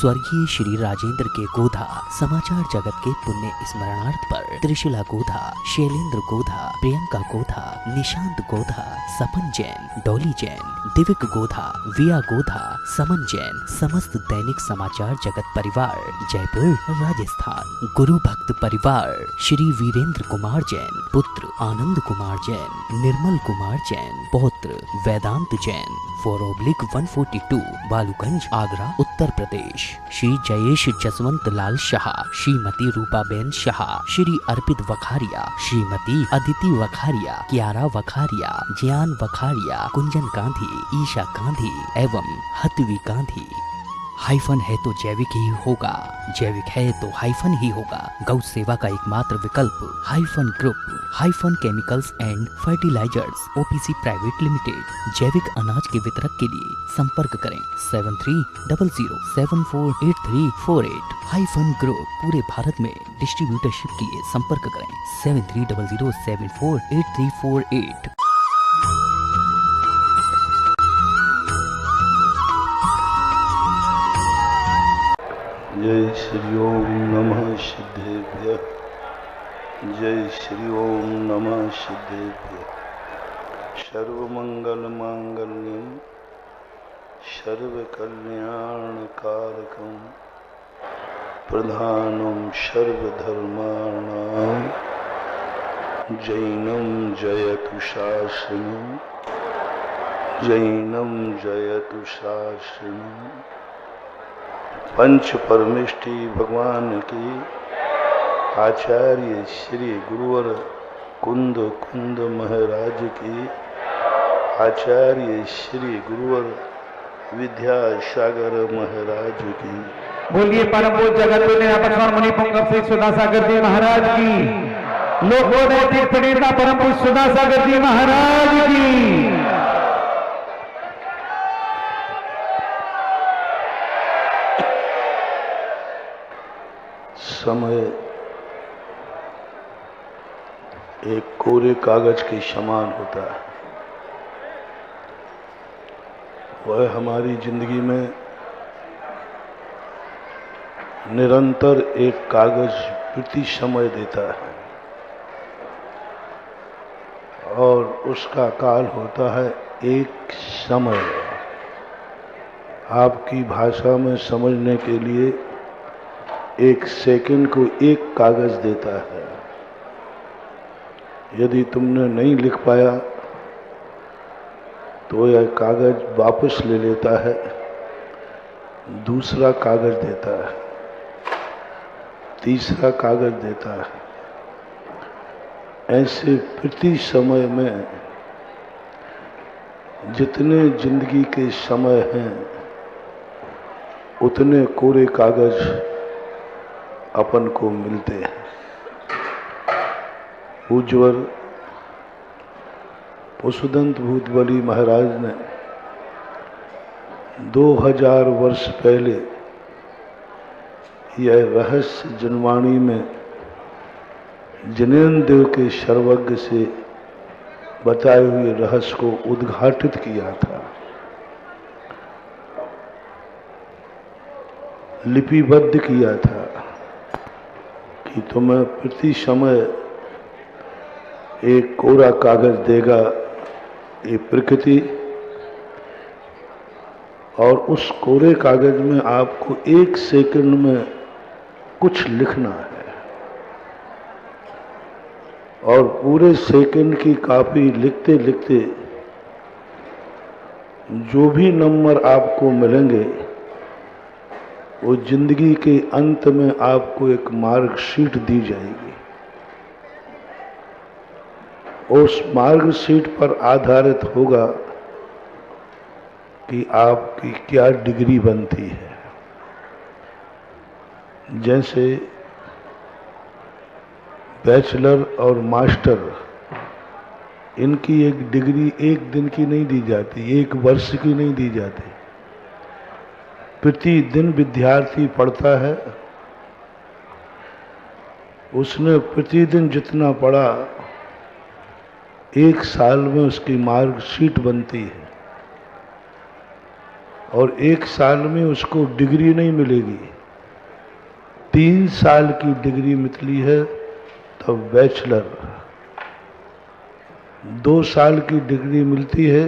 स्वर्गीय श्री राजेंद्र के गोधा समाचार जगत के पुण्य स्मरणार्थ पर त्रिशिला गोधा, शैलेंद्र गोधा, प्रियंका गोधा, निशांत गोधा, सपन जैन, डॉली जैन, दिविक गोधा, विया गोधा, समन जैन, समस्त दैनिक समाचार जगत परिवार जयपुर राजस्थान, गुरु भक्त परिवार श्री वीरेंद्र कुमार जैन, पुत्र आनंद कुमार जैन, निर्मल कुमार जैन, पौत्र वेदांत जैन, 4/142 बालूगंज आगरा उत्तर प्रदेश। श्री जयेश जसवंत लाल शाह, श्रीमती रूपाबेन शाह, श्री अर्पित वखारिया, श्रीमती अदिति वखारिया, कियारा वखारिया, ज्ञान वखारिया, कुंजन गांधी, ईशा गांधी एवं हतवी गांधी। हाइफन है तो जैविक ही होगा, जैविक है तो हाइफन ही होगा। गौ सेवा का एकमात्र विकल्प hyphen group, hyphen chemicals and fertilisers OPC private limited. जैविक अनाज के वितरक के लिए संपर्क करें 7300748348। हाइफन ग्रुप पूरे भारत में डिस्ट्रीब्यूटरशिप के लिए संपर्क करें 7300748348। जय श्री ओम नमः सिद्धेभ्यः। जय श्री ओम नमः सिद्धेभ्यः। सर्वमंगल मांगल्यं सर्वकल्याणकारकं प्रधानं सर्वधर्माणां जैनं जयतु शासनं, जैनं जयतु शासनं। पंच परमेष्टि भगवान की आचार्य श्री गुरुवर कुंद कुंद महाराज की, आचार्य श्री गुरुवर विद्यासागर महाराज की। बोलिए परम पूज्य जगत मुनि पुंगव श्री सुधासागर जी महाराज की। लोगों ने तीर्थनीता परम पूज्य सुधासागर जी महाराज की। समय एक कोरे कागज के समान होता है। वह हमारी जिंदगी में निरंतर एक कागज प्रति समय देता है और उसका काल होता है एक समय। आपकी भाषा में समझने के लिए एक सेकंड को एक कागज देता है। यदि तुमने नहीं लिख पाया तो यह कागज वापस ले लेता है, दूसरा कागज देता है, तीसरा कागज देता है। ऐसे प्रति समय में जितने जिंदगी के समय हैं उतने कोरे कागज अपन को मिलते हैं। पूज्यवर वसुदंत भूतबली महाराज ने 2000 वर्ष पहले यह रहस्य जनवाणी में जनेन्द्र देव के सर्वज्ञ से बताए हुए रहस्य को उद्घाटित किया था, लिपिबद्ध किया था कि तुम्हें प्रति समय एक कोरा कागज देगा ये प्रकृति, और उस कोरे कागज में आपको एक सेकंड में कुछ लिखना है और पूरे सेकंड की कॉपी लिखते लिखते जो भी नंबर आपको मिलेंगे वो जिंदगी के अंत में आपको एक मार्कशीट दी जाएगी। उस मार्कशीट पर आधारित होगा कि आपकी क्या डिग्री बनती है। जैसे बैचलर और मास्टर, इनकी एक डिग्री एक दिन की नहीं दी जाती, एक वर्ष की नहीं दी जाती। प्रतिदिन विद्यार्थी पढ़ता है, उसने प्रतिदिन जितना पढ़ा एक साल में उसकी मार्कशीट बनती है। और 1 साल में उसको डिग्री नहीं मिलेगी, 3 साल की डिग्री मिली है तब बैचलर, 2 साल की डिग्री मिलती है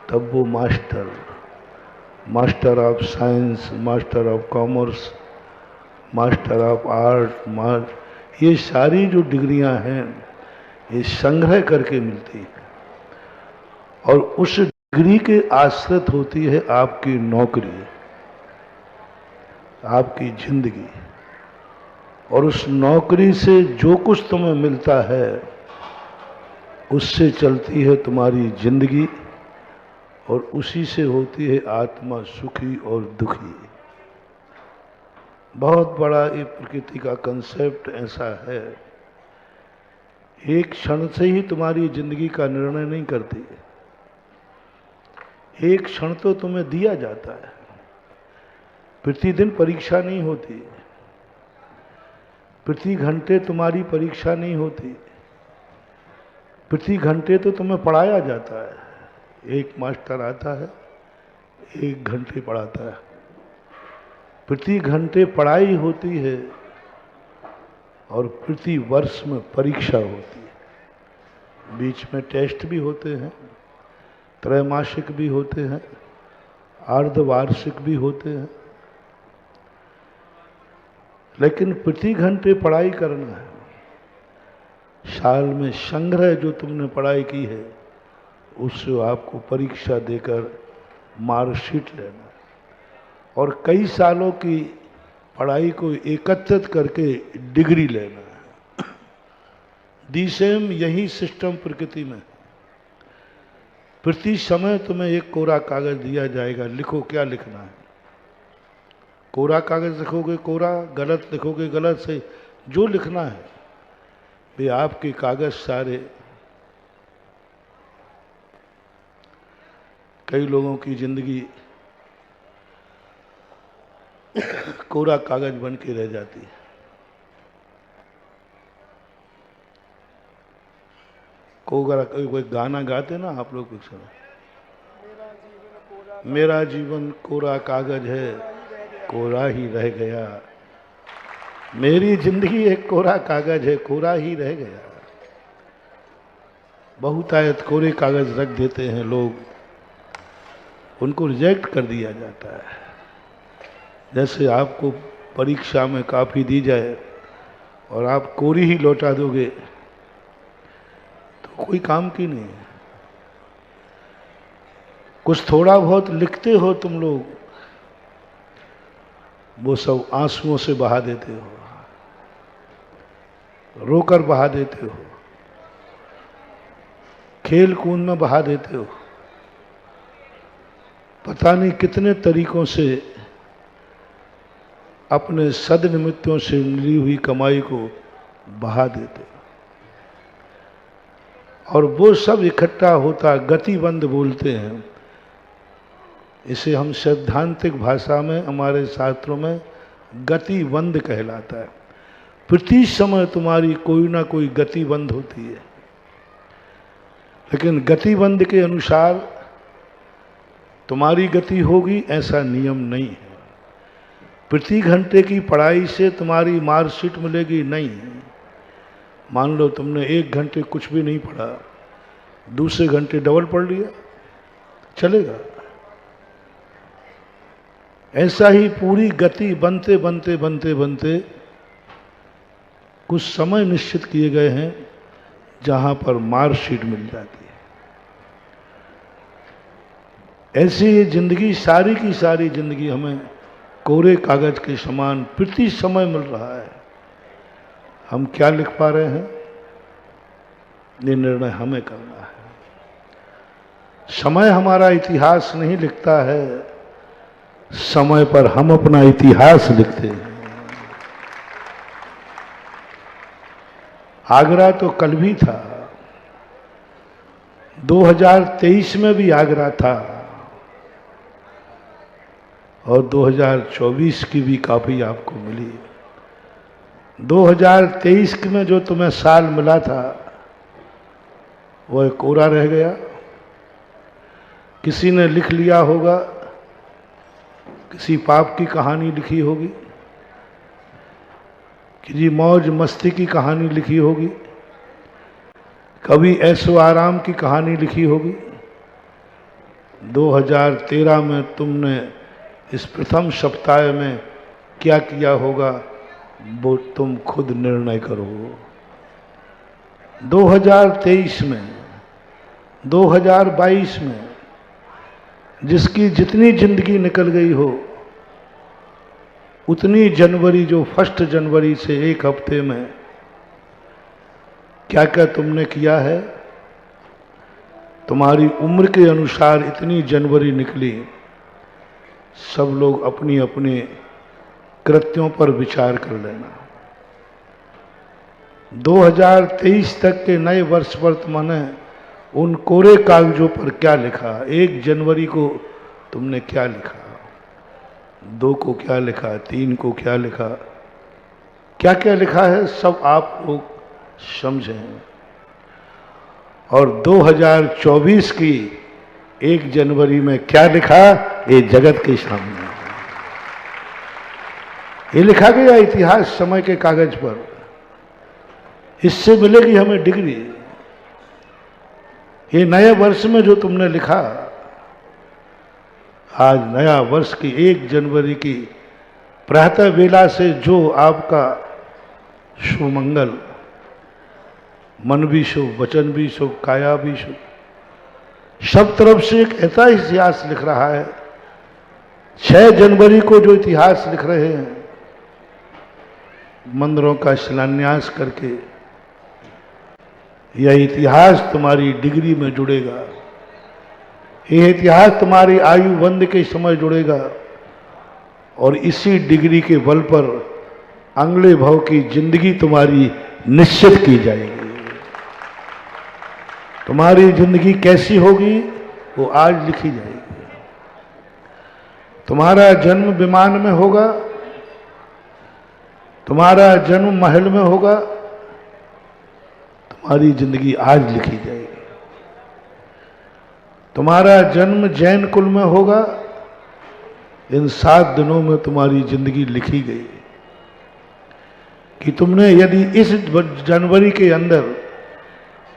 तब वो master, master of science, master of commerce, master of art, ये सारी जो डिग्रियां हैं ये संग्रह करके मिलती है। और उस डिग्री के आश्रित होती है आपकी नौकरी, आपकी जिंदगी, और उस नौकरी से जो कुछ तुम्हें मिलता है उससे चलती है तुम्हारी जिंदगी, और उसी से होती है आत्मा सुखी और दुखी। बहुत बड़ा ये प्रकृति का कंसेप्ट ऐसा है, एक क्षण से ही तुम्हारी जिंदगी का निर्णय नहीं करती है, एक क्षण तो तुम्हें दिया जाता है, प्रतिदिन परीक्षा नहीं होती, प्रति घंटे तुम्हारी परीक्षा नहीं होती, प्रति घंटे तो तुम्हें पढ़ाया जाता है। एक मास्टर आता है 1 घंटे पढ़ाता है, प्रति घंटे पढ़ाई होती है और प्रति वर्ष में परीक्षा होती है। बीच में टेस्ट भी होते हैं, त्रैमासिक भी होते हैं, अर्धवार्षिक भी होते हैं, लेकिन प्रति घंटे पढ़ाई करना है। साल में संग्रह जो तुमने पढ़ाई की है उससे आपको परीक्षा देकर मार्कशीट लेना है, और कई सालों की पढ़ाई को एकत्रित करके डिग्री लेना है। दी सेम यही सिस्टम प्रकृति में। प्रति समय तुम्हें एक कोरा कागज दिया जाएगा, लिखो क्या लिखना है। कोरा कागज लिखोगे कोरा, गलत लिखोगे गलत, से जो लिखना है वे आपके कागज सारे। कई लोगों की जिंदगी कोरा कागज बन के रह जाती है। कोई गाना गाते ना आप लोग कुछ, मेरा जीवन कोरा कागज है, कोरा ही रह गया। मेरी जिंदगी एक कोरा कागज है, कोरा ही रह गया। बहुतायत कोरे कागज रख देते हैं लोग, उनको रिजेक्ट कर दिया जाता है। जैसे आपको परीक्षा में कॉपी दी जाए और आप कोरी ही लौटा दोगे तो कोई काम की नहीं है। कुछ थोड़ा बहुत लिखते हो तुम लोग, वो सब आंसुओं से बहा देते हो, रोकर बहा देते हो, खेल कूद में बहा देते हो, पता नहीं कितने तरीकों से अपने सदनिमित्तों से मिली हुई कमाई को बहा देते हो। और वो सब इकट्ठा होता गतिबंध बोलते हैं। इसे हम सैद्धांतिक भाषा में हमारे शास्त्रों में गतिबंध कहलाता है। प्रति समय तुम्हारी कोई ना कोई गतिबंध होती है, लेकिन गतिबंध के अनुसार तुम्हारी गति होगी ऐसा नियम नहीं है। प्रति घंटे की पढ़ाई से तुम्हारी मार्कशीट मिलेगी नहीं। मान लो तुमने 1 घंटे कुछ भी नहीं पढ़ा, दूसरे घंटे डबल पढ़ लिया, चलेगा। ऐसा ही पूरी गति बनते बनते बनते बनते कुछ समय निश्चित किए गए हैं जहां पर मार्कशीट मिल जाती है। ऐसी ये जिंदगी, सारी की सारी जिंदगी हमें कोरे कागज के समान प्रति समय मिल रहा है। हम क्या लिख पा रहे हैं, ये निर्णय हमें करना है। समय हमारा इतिहास नहीं लिखता है, समय पर हम अपना इतिहास लिखते हैं। आगरा तो कल भी था, 2023 में भी आगरा था, और 2024 की भी काफी आपको मिली। 2023 में जो तुम्हें साल मिला था वह कोरा रह गया। किसी ने लिख लिया होगा किसी पाप की कहानी लिखी होगी, किसी मौज मस्ती की कहानी लिखी होगी, कभी ऐशो आराम की कहानी लिखी होगी। 2013 में तुमने इस प्रथम सप्ताह में क्या किया होगा वो तुम खुद निर्णय करो। 2023 में, 2022 में जिसकी जितनी जिंदगी निकल गई हो, उतनी जनवरी, जो 1 जनवरी से एक हफ्ते में क्या क्या तुमने किया है, तुम्हारी उम्र के अनुसार इतनी जनवरी निकली। सब लोग अपनी अपने कृत्यों पर विचार कर लेना। 2023 तक के नए वर्ष पर तुमने उन कोरे कागजों पर क्या लिखा? 1 जनवरी को तुमने क्या लिखा? 2 को क्या लिखा? 3 को क्या लिखा? क्या क्या लिखा है सब आप लोग समझें। और 2024 की 1 जनवरी में क्या लिखा ये जगत के सामने। ये लिखा गया इतिहास समय के कागज पर। इससे मिलेगी हमें डिग्री। ये नए वर्ष में जो तुमने लिखा, आज नया वर्ष की 1 जनवरी की प्रातः वेला से जो आपका शुभ मंगल, मन भी शुभ, वचन भी शुभ, काया भी शुभ, सब तरफ से एक ऐसा इतिहास लिख रहा है। 6 जनवरी को जो इतिहास लिख रहे हैं, मंदिरों का शिलान्यास करके, यह इतिहास तुम्हारी डिग्री में जुड़ेगा। यह इतिहास तुम्हारी आयु बंद के समय जुड़ेगा और इसी डिग्री के बल पर अगले भव की जिंदगी तुम्हारी निश्चित की जाएगी। तुम्हारी जिंदगी कैसी होगी वो आज लिखी जाएगी। तुम्हारा जन्म विमान में होगा, तुम्हारा जन्म महल में होगा, तुम्हारी जिंदगी आज लिखी जाएगी। तुम्हारा जन्म जैन कुल में होगा, इन 7 दिनों में तुम्हारी जिंदगी लिखी गई कि तुमने यदि इस जनवरी के अंदर,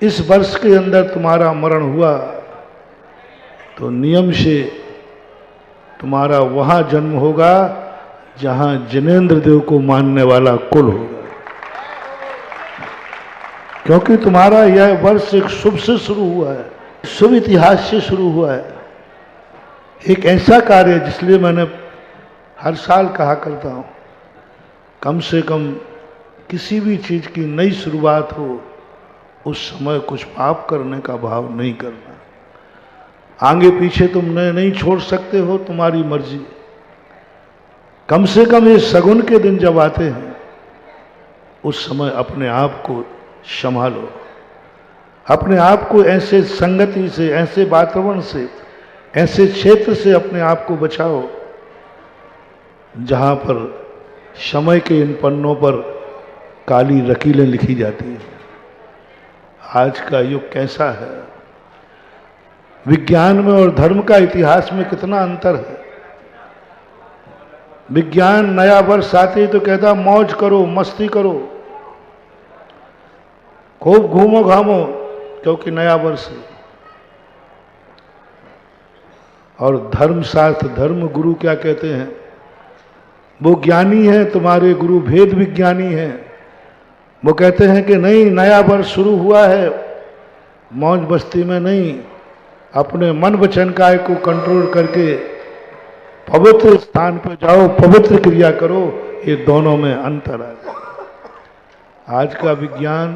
इस वर्ष के अंदर तुम्हारा मरण हुआ तो नियम से तुम्हारा वहां जन्म होगा जहां जिनेंद्र देव को मानने वाला कुल होगा। क्योंकि तुम्हारा यह वर्ष एक शुभ से शुरू हुआ है, शुभ इतिहास से शुरू हुआ है। एक ऐसा कार्य जिसलिए मैंने हर साल कहा करता हूं, कम से कम किसी भी चीज की नई शुरुआत हो उस समय कुछ पाप करने का भाव नहीं करना। आगे पीछे तुम नहीं छोड़ सकते हो, तुम्हारी मर्जी। कम से कम ये सगुन के दिन जब आते हैं उस समय अपने आप को संभालो, अपने आप को ऐसे संगति से, ऐसे वातावरण से, ऐसे क्षेत्र से अपने आप को बचाओ जहां पर समय के इन पन्नों पर काली लकीरें लिखी जाती हैं। आज का युग कैसा है, विज्ञान में और धर्म का इतिहास में कितना अंतर है। विज्ञान नया वर्ष आते ही तो कहता मौज करो, मस्ती करो, खूब घूमो घामो, क्योंकि नया वर्ष है। और धर्मशास्त्र, धर्म गुरु क्या कहते हैं? वो ज्ञानी हैं, तुम्हारे गुरु भेद विज्ञानी हैं। वो कहते हैं कि नहीं, नया वर्ष शुरू हुआ है, मौज मस्ती में नहीं, अपने मन वचन काय को कंट्रोल करके पवित्र स्थान पर जाओ, पवित्र क्रिया करो। ये दोनों में अंतर है। आज का विज्ञान,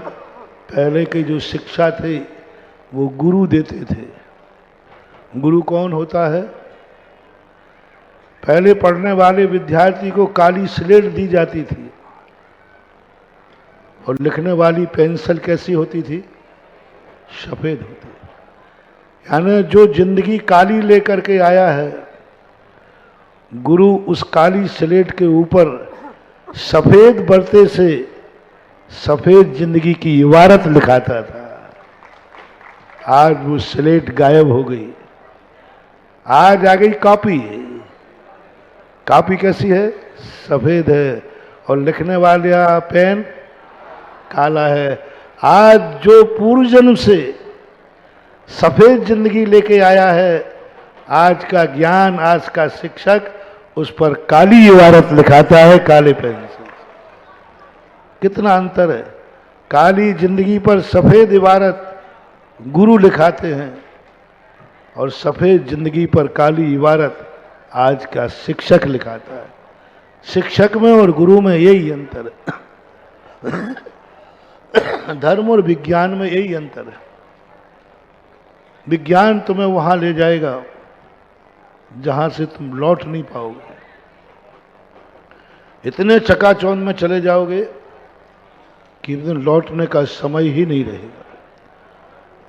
पहले की जो शिक्षा थी वो गुरु देते थे। गुरु कौन होता है? पहले पढ़ने वाले विद्यार्थी को काली स्लेट दी जाती थी और लिखने वाली पेंसिल कैसी होती थी? सफेद होती। यानी जो जिंदगी काली लेकर के आया है, गुरु उस काली स्लेट के ऊपर सफेद बरते से सफेद जिंदगी की इबारत लिखाता था। आज वो स्लेट गायब हो गई, आज आ गई कॉपी। कॉपी कैसी है? सफेद है, और लिखने वाला पेन काला है। आज जो पूर्व जन्म से सफेद जिंदगी लेके आया है, आज का ज्ञान, आज का शिक्षक उस पर काली इबारत लिखाता है काले पेन से। कितना अंतर है! काली जिंदगी पर सफेद इबारत गुरु लिखाते हैं, और सफेद जिंदगी पर काली इबारत आज का शिक्षक लिखाता है। शिक्षक में और गुरु में यही अंतर है। धर्म और विज्ञान में यही अंतर है। विज्ञान तुम्हें वहां ले जाएगा जहां से तुम लौट नहीं पाओगे। इतने चकाचौंध में चले जाओगे कि लौटने का समय ही नहीं रहेगा।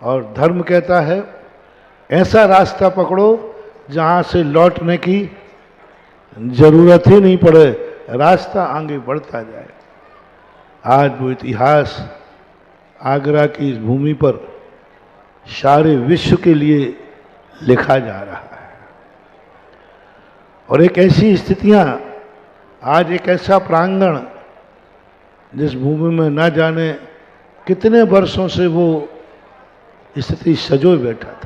और धर्म कहता है ऐसा रास्ता पकड़ो जहां से लौटने की जरूरत ही नहीं पड़े, रास्ता आगे बढ़ता जाए। आज वो इतिहास आगरा की इस भूमि पर सारे विश्व के लिए लिखा जा रहा है। और एक ऐसी स्थितियां, आज एक ऐसा प्रांगण जिस भूमि में ना जाने कितने वर्षों से वो स्थिति सजोए बैठा था,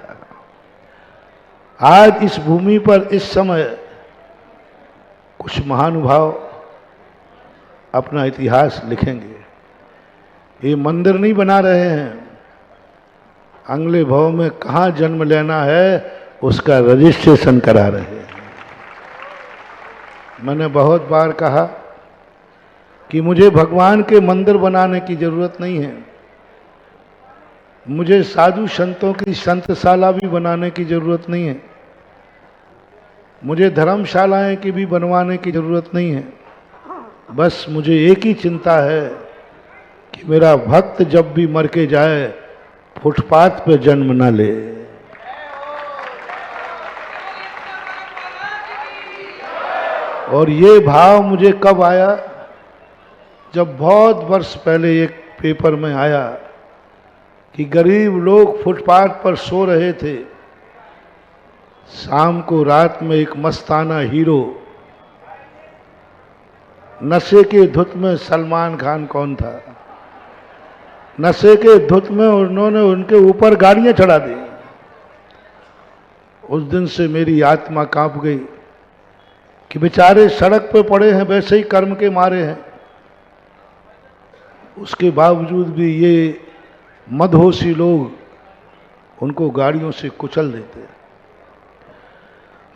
आज इस भूमि पर इस समय कुछ महानुभाव अपना इतिहास लिखेंगे। ये मंदिर नहीं बना रहे हैं, अगले भाव में कहाँ जन्म लेना है उसका रजिस्ट्रेशन करा रहे हैं। मैंने बहुत बार कहा कि मुझे भगवान के मंदिर बनाने की जरूरत नहीं है, मुझे साधु संतों की संतशाला भी बनाने की जरूरत नहीं है, मुझे धर्मशालाएं की भी बनवाने की जरूरत नहीं है। बस मुझे एक ही चिंता है कि मेरा भक्त जब भी मर के जाए फुटपाथ पे जन्म न ले। और ये भाव मुझे कब आया? जब बहुत वर्ष पहले एक पेपर में आया कि गरीब लोग फुटपाथ पर सो रहे थे, शाम को रात में एक मस्ताना हीरो, नशे के धुत में सलमान खान कौन था, नशे के धुत में उन्होंने उनके ऊपर गाड़ियां चढ़ा दी। उस दिन से मेरी आत्मा कांप गई कि बेचारे सड़क पे पड़े हैं, वैसे ही कर्म के मारे हैं, उसके बावजूद भी ये मदहोशी लोग उनको गाड़ियों से कुचल देते।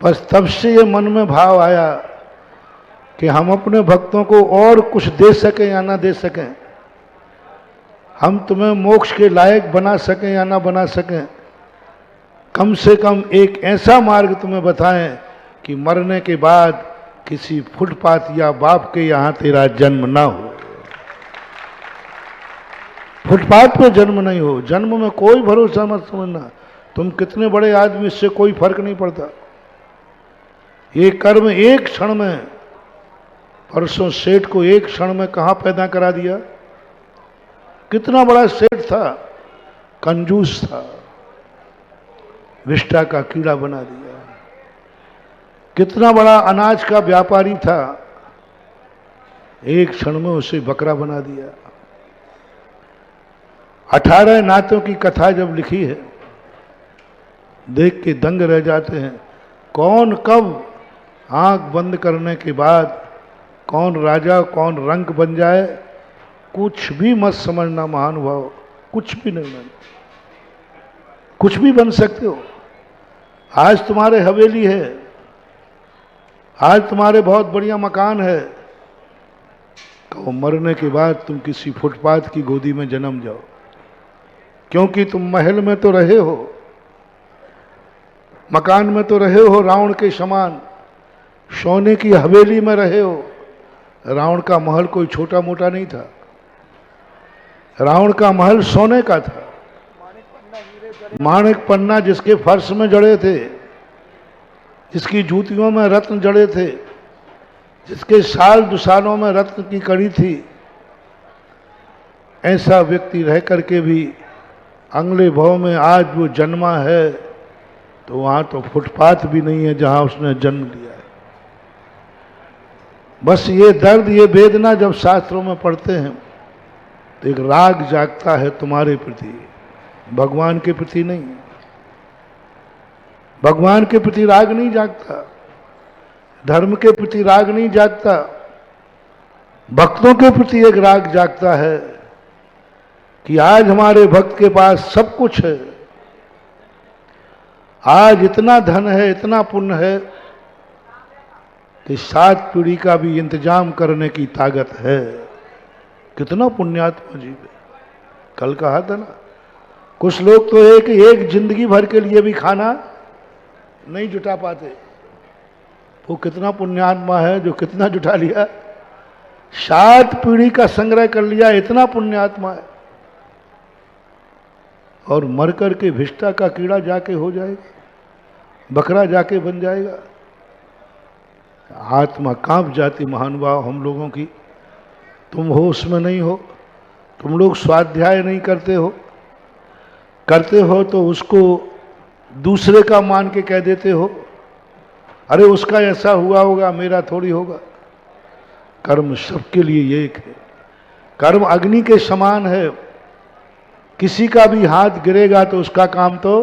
बस तब से ये मन में भाव आया कि हम अपने भक्तों को और कुछ दे सकें या ना दे सकें, हम तुम्हें मोक्ष के लायक बना सकें या ना बना सकें, कम से कम एक ऐसा मार्ग तुम्हें बताएं कि मरने के बाद किसी फुटपाथ या बाप के यहाँ तेरा जन्म ना हो, फुटपाथ पे जन्म नहीं हो। जन्म में कोई भरोसा मत समझना, तुम कितने बड़े आदमी, इससे कोई फर्क नहीं पड़ता। ये कर्म एक क्षण में, परसों सेठ को एक क्षण में कहां पैदा करा दिया। कितना बड़ा सेठ था, कंजूस था, विष्टा का कीड़ा बना दिया। कितना बड़ा अनाज का व्यापारी था, एक क्षण में उसे बकरा बना दिया। 18 नातों की कथा जब लिखी है, देख के दंग रह जाते हैं। कौन कब आंख बंद करने के बाद कौन राजा कौन रंक बन जाए, कुछ भी मत समझना महानुभाव, कुछ भी नहीं बनना, कुछ भी बन सकते हो। आज तुम्हारे हवेली है, आज तुम्हारे बहुत बढ़िया मकान है, कहो मरने के बाद तुम किसी फुटपाथ की गोदी में जन्म जाओ, क्योंकि तुम महल में तो रहे हो, मकान में तो रहे हो रावण के समान, सोने की हवेली में रहे हो। रावण का महल कोई छोटा मोटा नहीं था, रावण का महल सोने का था, माणिक पन्ना जिसके फर्श में जड़े थे, जिसकी जूतियों में रत्न जड़े थे, जिसके साल दुसालों में रत्न की कड़ी थी, ऐसा व्यक्ति रह करके भी अगले भाव में आज वो जन्मा है तो वहाँ तो फुटपाथ भी नहीं है जहाँ उसने जन्म लिया है। बस ये दर्द, ये वेदना जब शास्त्रों में पढ़ते हैं तो एक राग जागता है तुम्हारे प्रति, भगवान के प्रति नहीं। भगवान के प्रति राग नहीं जागता, धर्म के प्रति राग नहीं जागता, भक्तों के प्रति एक राग जागता है कि आज हमारे भक्त के पास सब कुछ है, आज इतना धन है, इतना पुण्य है कि 7 पीढ़ी का भी इंतजाम करने की ताकत है। कितना पुण्यात्मा जीव है। कल कहा था ना, कुछ लोग तो एक जिंदगी भर के लिए भी खाना नहीं जुटा पाते। वो कितना पुण्यात्मा है जो कितना जुटा लिया, 7 पीढ़ी का संग्रह कर लिया, इतना पुण्यात्मा है। और मर कर के भिष्टा का कीड़ा जाके हो जाएगा, बकरा जाके बन जाएगा। आत्मा कांप जाती महानुभाव हम लोगों की। तुम होश में नहीं हो, तुम लोग स्वाध्याय नहीं करते हो तो उसको दूसरे का मान के कह देते हो, अरे उसका ऐसा हुआ होगा, मेरा थोड़ी होगा। कर्म सबके लिए एक है, कर्म अग्नि के समान है। किसी का भी हाथ गिरेगा तो उसका काम तो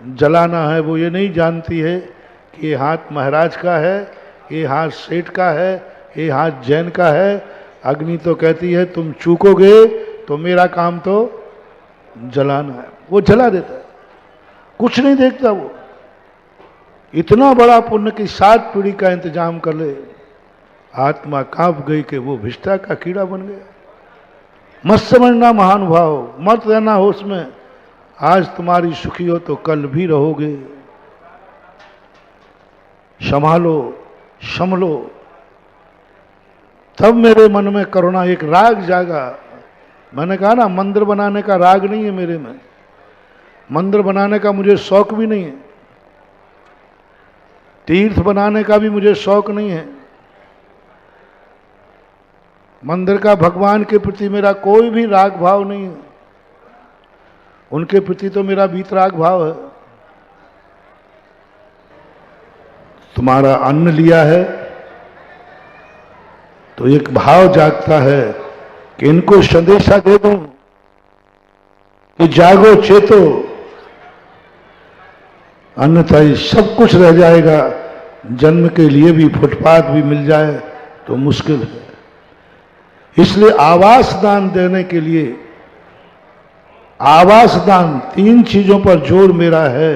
जलाना है। वो ये नहीं जानती है कि ये हाथ महाराज का है, ये हाथ सेठ का है, ये हाथ जैन का है। अग्नि तो कहती है तुम चूकोगे तो मेरा काम तो जलाना है। वो जला देता है, कुछ नहीं देखता। वो इतना बड़ा पुण्य की 7 पीढ़ी का इंतजाम कर ले। आत्मा कांप गई कि वो भिष्टा का कीड़ा बन गया। मत समझना महानुभाव, मत रहना होश में। आज तुम्हारी सुखी हो तो कल भी रहोगे। संभालो, संभलो। तब मेरे मन में करुणा, एक राग जागा। मैंने कहा ना, मंदिर बनाने का राग नहीं है मेरे में, मंदिर बनाने का मुझे शौक भी नहीं है, तीर्थ बनाने का भी मुझे शौक नहीं है। मंदिर का भगवान के प्रति मेरा कोई भी राग भाव नहीं है, उनके प्रति तो मेरा वीतराग भाव है। तुम्हारा अन्न लिया है तो एक भाव जागता है कि इनको संदेशा दे दूं कि जागो, चेतो, अन्यथा ये सब कुछ रह जाएगा। जन्म के लिए भी फुटपाथ भी मिल जाए तो मुश्किल है। इसलिए आवास दान देने के लिए, आवास दान, 3 चीजों पर जोर मेरा है,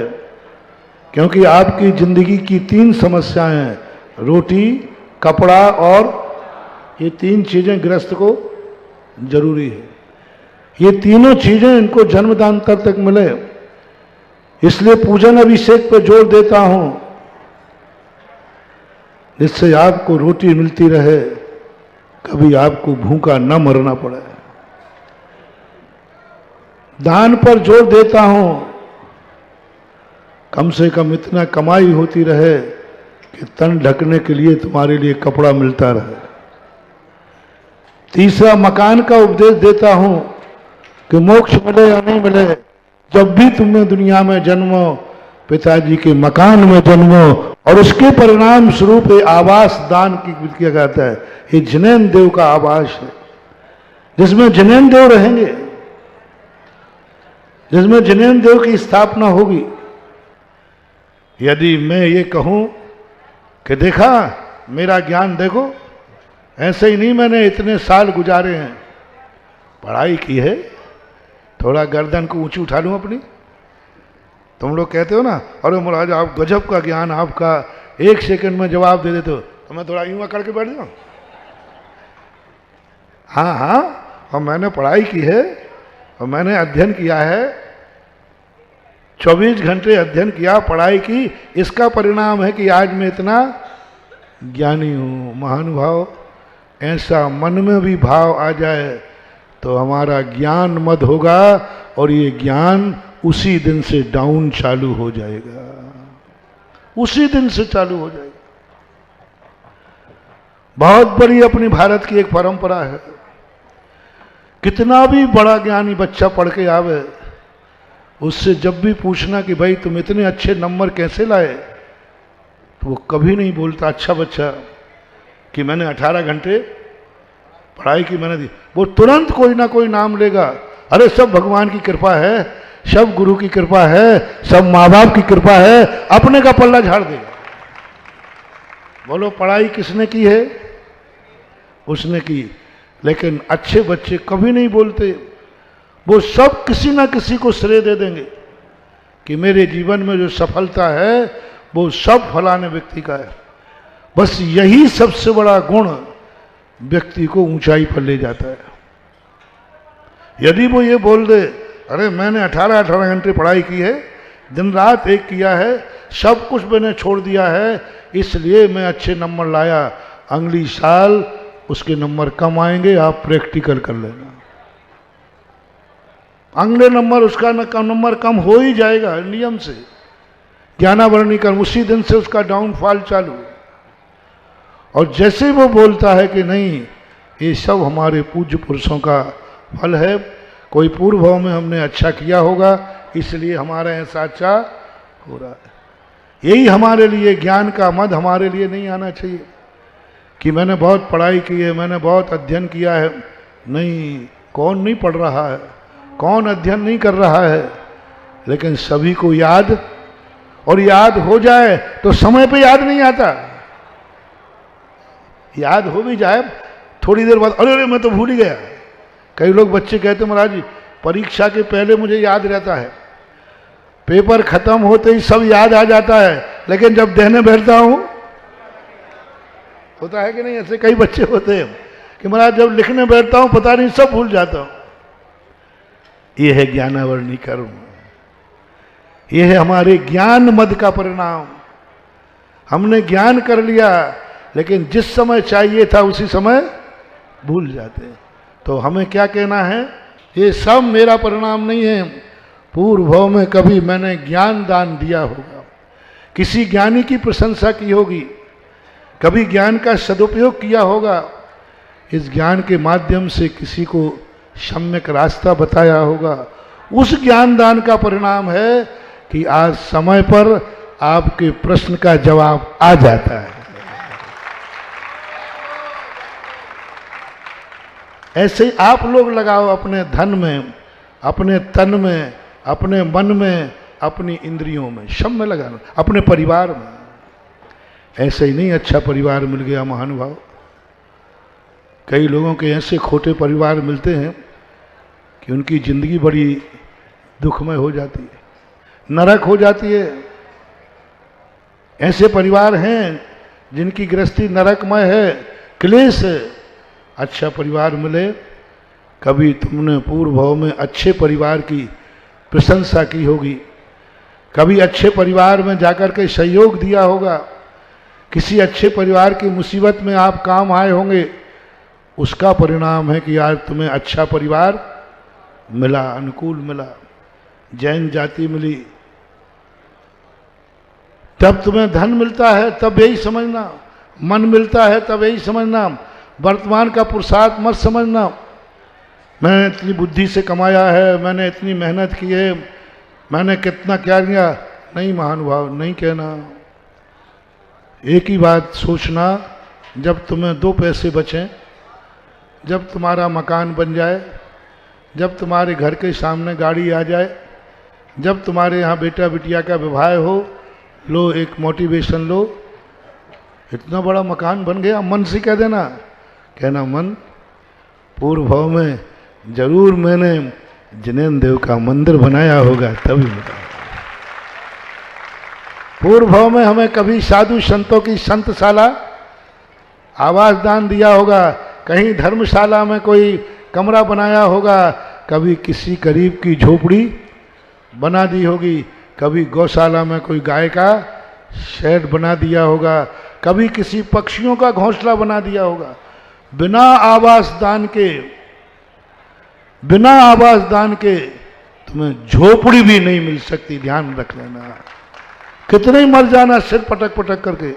क्योंकि आपकी जिंदगी की 3 समस्याएं हैं, रोटी, कपड़ा और ये 3 चीजें गृहस्थ को जरूरी है। ये तीनों चीजें इनको जन्मदान तक मिले, इसलिए पूजन अभिषेक पर जोर देता हूं, जिससे आपको रोटी मिलती रहे, कभी आपको भूखा न मरना पड़े। दान पर जोर देता हूं, कम से कम इतना कमाई होती रहे कि तन ढकने के लिए तुम्हारे लिए कपड़ा मिलता रहे। तीसरा, मकान का उपदेश देता हूं कि मोक्ष मिले या नहीं मिले, जब भी तुम्हें दुनिया में जन्मो, पिताजी के मकान में जन्मो, और उसके परिणाम स्वरूप आवास दान की किया जाता है। ये जनेन देव का आवास है, जिसमें जनेन देव रहेंगे, जिसमें जनेन देव की स्थापना होगी। यदि मैं ये कहूं कि देखा मेरा ज्ञान देखो, ऐसे ही नहीं, मैंने इतने साल गुजारे हैं, पढ़ाई की है, थोड़ा गर्दन को ऊंची उठा लूं अपनी। तुम लोग कहते हो ना, अरे महाराज आप गजब का ज्ञान, आपका 1 सेकंड में जवाब दे देते हो, तो मैं थोड़ा यूं अकड़ के बैठ जाऊं। हाँ हाँ, और मैंने पढ़ाई की है और मैंने अध्ययन किया है, 24 घंटे अध्ययन किया, पढ़ाई की, इसका परिणाम है कि आज मैं इतना ज्ञानी हूँ। महानुभाव, ऐसा मन में भी भाव आ जाए तो हमारा ज्ञान मद होगा, और ये ज्ञान उसी दिन से डाउन चालू हो जाएगा, उसी दिन से चालू हो जाएगा। बहुत बड़ी अपनी भारत की एक परंपरा है, कितना भी बड़ा ज्ञानी बच्चा पढ़ के आवे, उससे जब भी पूछना कि भाई तुम इतने अच्छे नंबर कैसे लाए, तो वो कभी नहीं बोलता अच्छा बच्चा कि मैंने 18 घंटे पढ़ाई की, मैंने दी, वो तुरंत कोई ना कोई नाम लेगा, अरे सब भगवान की कृपा है, सब गुरु की कृपा है, सब माँ बाप की कृपा है, अपने का पल्ला झाड़ देगा। बोलो पढ़ाई किसने की है? उसने की। लेकिन अच्छे बच्चे कभी नहीं बोलते, वो सब किसी ना किसी को श्रेय दे देंगे कि मेरे जीवन में जो सफलता है वो सब फलाने व्यक्ति का है। बस यही सबसे बड़ा गुण व्यक्ति को ऊंचाई पर ले जाता है। यदि वो ये बोल दे, अरे मैंने 18 घंटे पढ़ाई की है, दिन रात एक किया है, सब कुछ मैंने छोड़ दिया है, इसलिए मैं अच्छे नंबर लाया, अगली साल उसके नंबर कम आएंगे, आप प्रैक्टिकल कर लेना। अगले नंबर उसका नंबर कम हो ही जाएगा नियम से, ज्ञानावरणी कर्म, उसी दिन से उसका डाउनफॉल चालू। और जैसे वो बोलता है कि नहीं ये सब हमारे पूज्य पुरुषों का फल है, कोई पूर्व भाव में हमने अच्छा किया होगा इसलिए हमारा ऐसा अच्छा हो रहा है, यही हमारे लिए ज्ञान का मद हमारे लिए नहीं आना चाहिए कि मैंने बहुत पढ़ाई की है, मैंने बहुत अध्ययन किया है। नहीं, कौन नहीं पढ़ रहा है, कौन अध्ययन नहीं कर रहा है, लेकिन सभी को याद, और याद हो जाए तो समय पे याद नहीं आता, याद हो भी जाए थोड़ी देर बाद अरे मैं तो भूल ही गया। कई लोग बच्चे कहते महाराज जी परीक्षा के पहले मुझे याद रहता है, पेपर खत्म होते ही सब याद आ जाता है, लेकिन जब देने बैठता हूं, होता है कि नहीं? ऐसे कई बच्चे होते हैं कि महाराज जब लिखने बैठता हूं पता नहीं सब भूल जाता हूं। यह है ज्ञानावरणी कर्म, यह है हमारे ज्ञान मद का परिणाम। हमने ज्ञान कर लिया लेकिन जिस समय चाहिए था उसी समय भूल जाते हैं। तो हमें क्या कहना है? ये सब मेरा परिणाम नहीं है, पूर्व भाव में कभी मैंने ज्ञान दान दिया होगा, किसी ज्ञानी की प्रशंसा की होगी, कभी ज्ञान का सदुपयोग किया होगा, इस ज्ञान के माध्यम से किसी को सम्यक रास्ता बताया होगा, उस ज्ञान दान का परिणाम है कि आज समय पर आपके प्रश्न का जवाब आ जाता है। ऐसे ही आप लोग लगाओ अपने धन में, अपने तन में, अपने मन में, अपनी इंद्रियों में, सब में लगाना, अपने परिवार में। ऐसे ही नहीं अच्छा परिवार मिल गया महानुभाव, कई लोगों के ऐसे खोटे परिवार मिलते हैं कि उनकी जिंदगी बड़ी दुखमय हो जाती है, नरक हो जाती है। ऐसे परिवार हैं जिनकी गृहस्थी नरकमय है, क्लेश है। अच्छा परिवार मिले, कभी तुमने पूर्व भाव में अच्छे परिवार की प्रशंसा की होगी, कभी अच्छे परिवार में जाकर के सहयोग दिया होगा, किसी अच्छे परिवार की मुसीबत में आप काम आए होंगे, उसका परिणाम है कि आज तुम्हें अच्छा परिवार मिला, अनुकूल मिला, जैन जाति मिली। तब तुम्हें धन मिलता है तब यही समझना, मन मिलता है तब यही समझना, वर्तमान का पुरुषार्थ मत समझना मैंने इतनी बुद्धि से कमाया है, मैंने इतनी मेहनत की है, मैंने कितना क्या किया। नहीं महानुभाव, नहीं कहना। एक ही बात सोचना, जब तुम्हें 2 पैसे बचें, जब तुम्हारा मकान बन जाए, जब तुम्हारे घर के सामने गाड़ी आ जाए, जब तुम्हारे यहाँ बेटा बिटिया का विवाह हो, लो एक मोटिवेशन लो, इतना बड़ा मकान बन गया। मन से कह देना, कहना मन पूर्व भाव में जरूर मैंने जिनेन्द्र देव का मंदिर बनाया होगा तभी मिला। पूर्व भाव में हमें कभी साधु संतों की संतशाला आवास दान दिया होगा, कहीं धर्मशाला में कोई कमरा बनाया होगा, कभी किसी गरीब की झोपड़ी बना दी होगी, कभी गौशाला में कोई गाय का शेड बना दिया होगा, कभी किसी पक्षियों का घोंसला बना दिया होगा। बिना आवास दान के, बिना आवास दान के तुम्हें झोपड़ी भी नहीं मिल सकती, ध्यान रख लेना। कितने ही मर जाना सिर पटक पटक करके,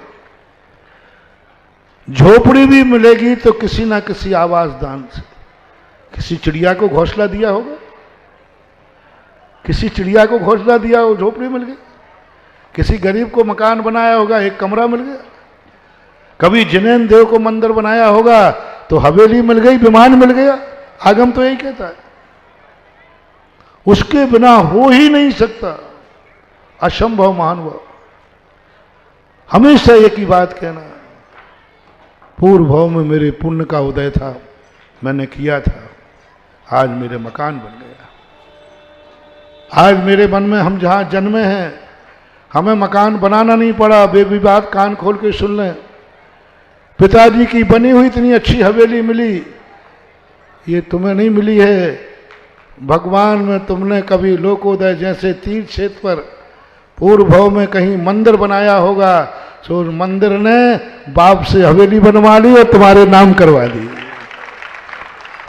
झोपड़ी भी मिलेगी तो किसी ना किसी आवास दान से। किसी चिड़िया को घोंसला दिया होगा, किसी चिड़िया को घोंसला दिया हो, झोपड़ी मिल गई। किसी गरीब को मकान बनाया होगा, एक कमरा मिल गया। कभी जिनेन्द्र देव को मंदिर बनाया होगा तो हवेली मिल गई, विमान मिल गया। आगम तो यही कहता है, उसके बिना हो ही नहीं सकता, असंभव महानुभाव। हमेशा एक ही बात कहना, पूर्व भाव में मेरे पुण्य का उदय था, मैंने किया था, आज मेरे मकान बन गया। आज मेरे मन में, हम जहां जन्मे हैं, हमें मकान बनाना नहीं पड़ा। बेबी बात कान खोल के सुन लें, पिताजी की बनी हुई इतनी अच्छी हवेली मिली, ये तुम्हें नहीं मिली है। भगवान में तुमने कभी लोकोदय जैसे तीर्थ क्षेत्र पर पूर्व भाव में कहीं मंदिर बनाया होगा, तो मंदिर ने बाप से हवेली बनवा ली और तुम्हारे नाम करवा दी।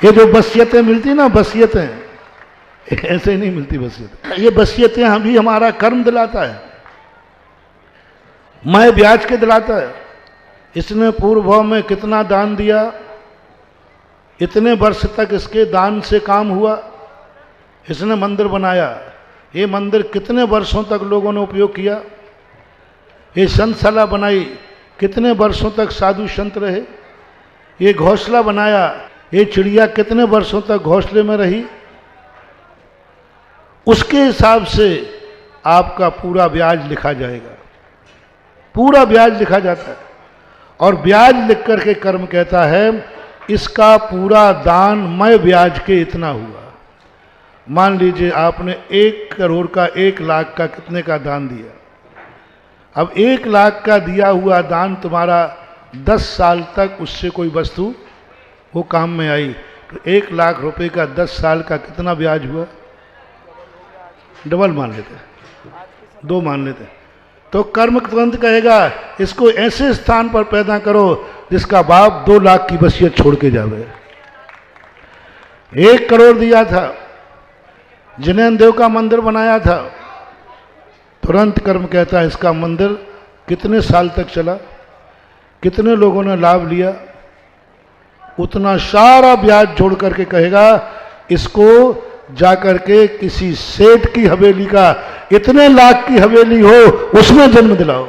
ये जो बसियतें मिलती ना, बसियतें ऐसे नहीं मिलती बसियतें। ये बसियतें अभी हमारा कर्म दिलाता है, मैं ब्याज के दिलाता है। इसने पूर्व भाव में कितना दान दिया, इतने वर्ष तक इसके दान से काम हुआ, इसने मंदिर बनाया। ये मंदिर कितने वर्षों तक लोगों ने उपयोग किया, ये संतशाला बनाई, कितने वर्षों तक साधु संत रहे। ये घोंसला बनाया, ये चिड़िया कितने वर्षों तक घोंसले में रही। उसके हिसाब से आपका पूरा ब्याज लिखा जाएगा, पूरा ब्याज लिखा जाता है। और ब्याज लिख करके कर्म कहता है, इसका पूरा दान मैं ब्याज के इतना हुआ। मान लीजिए आपने 1 करोड़ का 1 लाख का कितने का दान दिया। अब 1 लाख का दिया हुआ दान तुम्हारा 10 साल तक उससे कोई वस्तु वो काम में आई, तो 1 लाख रुपए का 10 साल का कितना ब्याज हुआ? डबल मान लेते, 2 मान लेते। तो कर्म तुरंत कहेगा, इसको ऐसे स्थान पर पैदा करो जिसका बाप 2 लाख की वसीयत छोड़ के जावे। 1 करोड़ दिया था, जिनेन्द्र देव का मंदिर बनाया था, तुरंत कर्म कहता है इसका मंदिर कितने साल तक चला, कितने लोगों ने लाभ लिया, उतना सारा ब्याज जोड़ करके कहेगा इसको जाकर के किसी सेठ की हवेली का, इतने लाख की हवेली हो उसमें जन्म दिलाओ।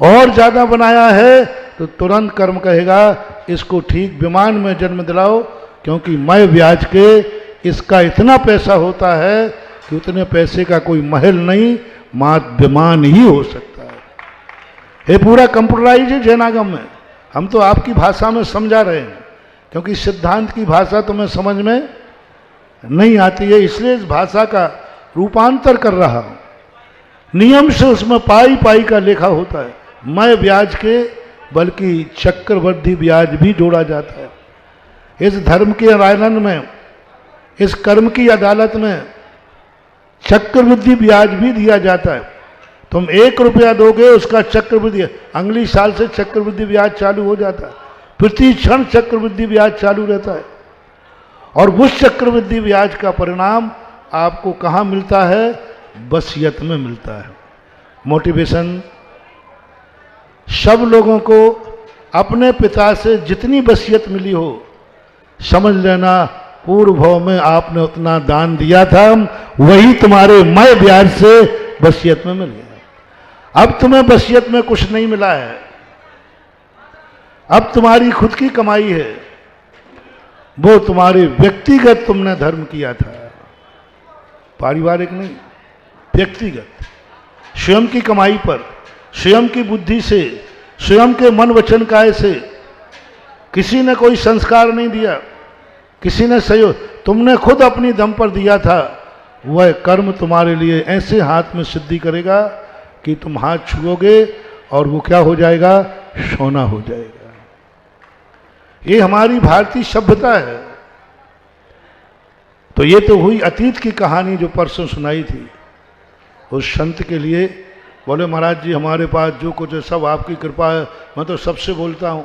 और ज्यादा बनाया है तो तुरंत कर्म कहेगा इसको ठीक विमान में जन्म दिलाओ, क्योंकि मैं ब्याज के इसका इतना पैसा होता है कि उतने पैसे का कोई महल नहीं, मात्र विमान ही हो सकता है। ये पूरा कंप्यूटराइज है जैनागम में। हम तो आपकी भाषा में समझा रहे हैं, क्योंकि सिद्धांत की भाषा तुम्हें समझ में नहीं आती है, इसलिए इस भाषा का रूपांतर कर रहा हूं। नियम से उसमें पाई पाई का लेखा होता है, मैं ब्याज के बल्कि चक्रवृद्धि ब्याज भी जोड़ा जाता है। इस धर्म के आयलन में, इस कर्म की अदालत में चक्रवृद्धि ब्याज भी दिया जाता है। तुम 1 रुपया दोगे, उसका चक्रवृद्धि अगली साल से चक्रवृद्धि ब्याज चालू हो जाता है। प्रति क्षण चक्रवृद्धि ब्याज चालू रहता है। और उस चक्रवृद्धि ब्याज का परिणाम आपको कहाँ मिलता है? वसीयत में मिलता है। मोटिवेशन, सब लोगों को अपने पिता से जितनी वसीयत मिली हो, समझ लेना पूर्व भाव में आपने उतना दान दिया था, वही तुम्हारे मैं ब्याज से वसीयत में मिल गया। अब तुम्हें वसीयत में कुछ नहीं मिला है, अब तुम्हारी खुद की कमाई है, वो तुम्हारे व्यक्तिगत तुमने धर्म किया था, पारिवारिक नहीं, व्यक्तिगत, स्वयं की कमाई पर, स्वयं की बुद्धि से, स्वयं के मन वचन काय से। किसी ने कोई संस्कार नहीं दिया, किसी ने सहयोग, तुमने खुद अपनी दम पर दिया था। वह कर्म तुम्हारे लिए ऐसे हाथ में सिद्धि करेगा कि तुम हाथ छुओगे और वो क्या हो जाएगा? सोना हो जाएगा। ये हमारी भारतीय सभ्यता है। तो ये तो हुई अतीत की कहानी जो परसों सुनाई थी। उस संत के लिए बोले, महाराज जी हमारे पास जो कुछ है सब आपकी कृपा है, मैं तो सबसे बोलता हूँ।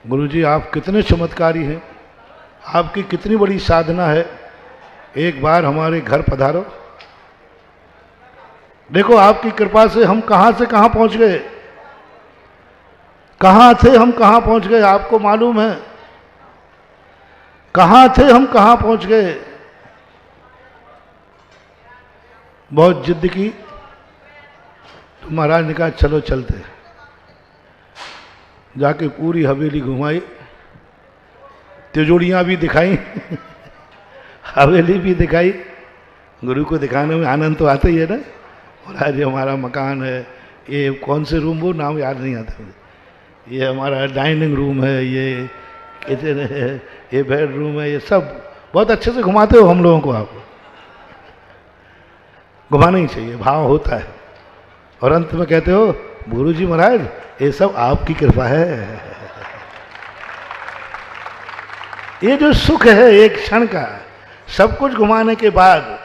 गुरु जी आप कितने चमत्कारी हैं, आपकी कितनी बड़ी साधना है, एक बार हमारे घर पधारो। देखो आपकी कृपा से हम कहाँ से कहाँ पहुँच गए, कहाँ थे हम कहाँ पहुँच गए, आपको मालूम है कहाँ थे हम कहाँ पहुँच गए। बहुत जिद की तो महाराज ने कहा चलो चलते। जाके पूरी हवेली घुमाई, तिजोड़ियाँ भी दिखाई हवेली भी दिखाई। गुरु को दिखाने में आनंद तो आता ही है ना। और आज हमारा मकान है, ये कौन से रूम, वो नाम याद नहीं आता मुझे, ये हमारा डाइनिंग रूम है, ये किचन है, ये बेडरूम है, ये सब बहुत अच्छे से घुमाते हो हम लोगों को। आप घुमाना ही चाहिए, भाव होता है। और अंत में कहते हो गुरु जी महाराज ये सब आपकी कृपा है। ये जो सुख है एक क्षण का, सब कुछ घुमाने के बाद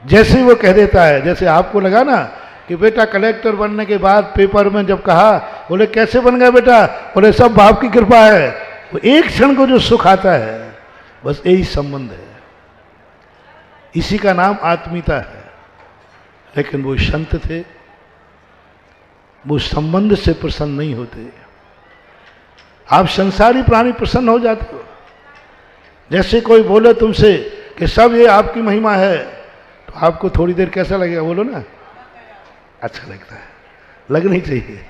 जैसे वो कह देता है, जैसे आपको लगा ना कि बेटा कलेक्टर बनने के बाद पेपर में जब कहा, बोले कैसे बन गया बेटा, बोले सब बाप की कृपा है। वो एक क्षण को जो सुख आता है, बस यही संबंध है, इसी का नाम आत्मीयता है। लेकिन वो संत थे, वो संबंध से प्रसन्न नहीं होते। आप संसारी प्राणी प्रसन्न हो जाते हो। जैसे कोई बोले तुमसे कि सब ये आपकी महिमा है, तो आपको थोड़ी देर कैसा लगेगा, बोलो ना, अच्छा लगता है, लगनी चाहिए,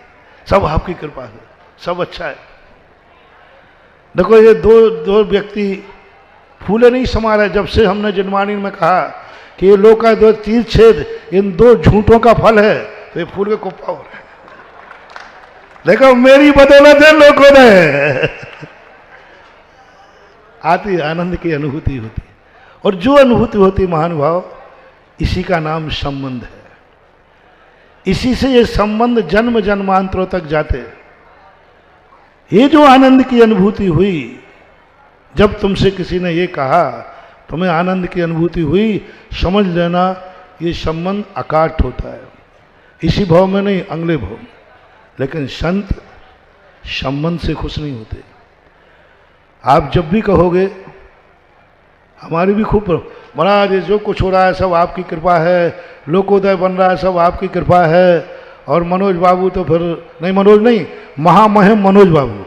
सब आपकी कृपा है, सब अच्छा है। देखो ये दो व्यक्ति फूले नहीं समा रहे। जब से हमने जनवाणी में कहा कि ये लोका दो तीर छेद, इन दो झूठों का फल है, तो ये फूल के कुप्पा हो रहे हैं। देखो मेरी बदौलत है लोकोदय आती, आनंद की अनुभूति होती। और जो अनुभूति होती महानुभाव, इसी का नाम संबंध है। इसी से ये संबंध जन्म जन्मांतरों तक जाते हैं। ये जो आनंद की अनुभूति हुई, जब तुमसे किसी ने ये कहा तुम्हें आनंद की अनुभूति हुई, समझ लेना ये संबंध अकाट होता है, इसी भाव में नहीं अगले भाव में। लेकिन संत संबंध से खुश नहीं होते। आप जब भी कहोगे हमारी भी खूब महाराज ये जो कुछ हो रहा है सब आपकी कृपा है, लोकोदय बन रहा है सब आपकी कृपा है, और मनोज बाबू तो फिर नहीं, मनोज नहीं, महामहिम मनोज बाबू।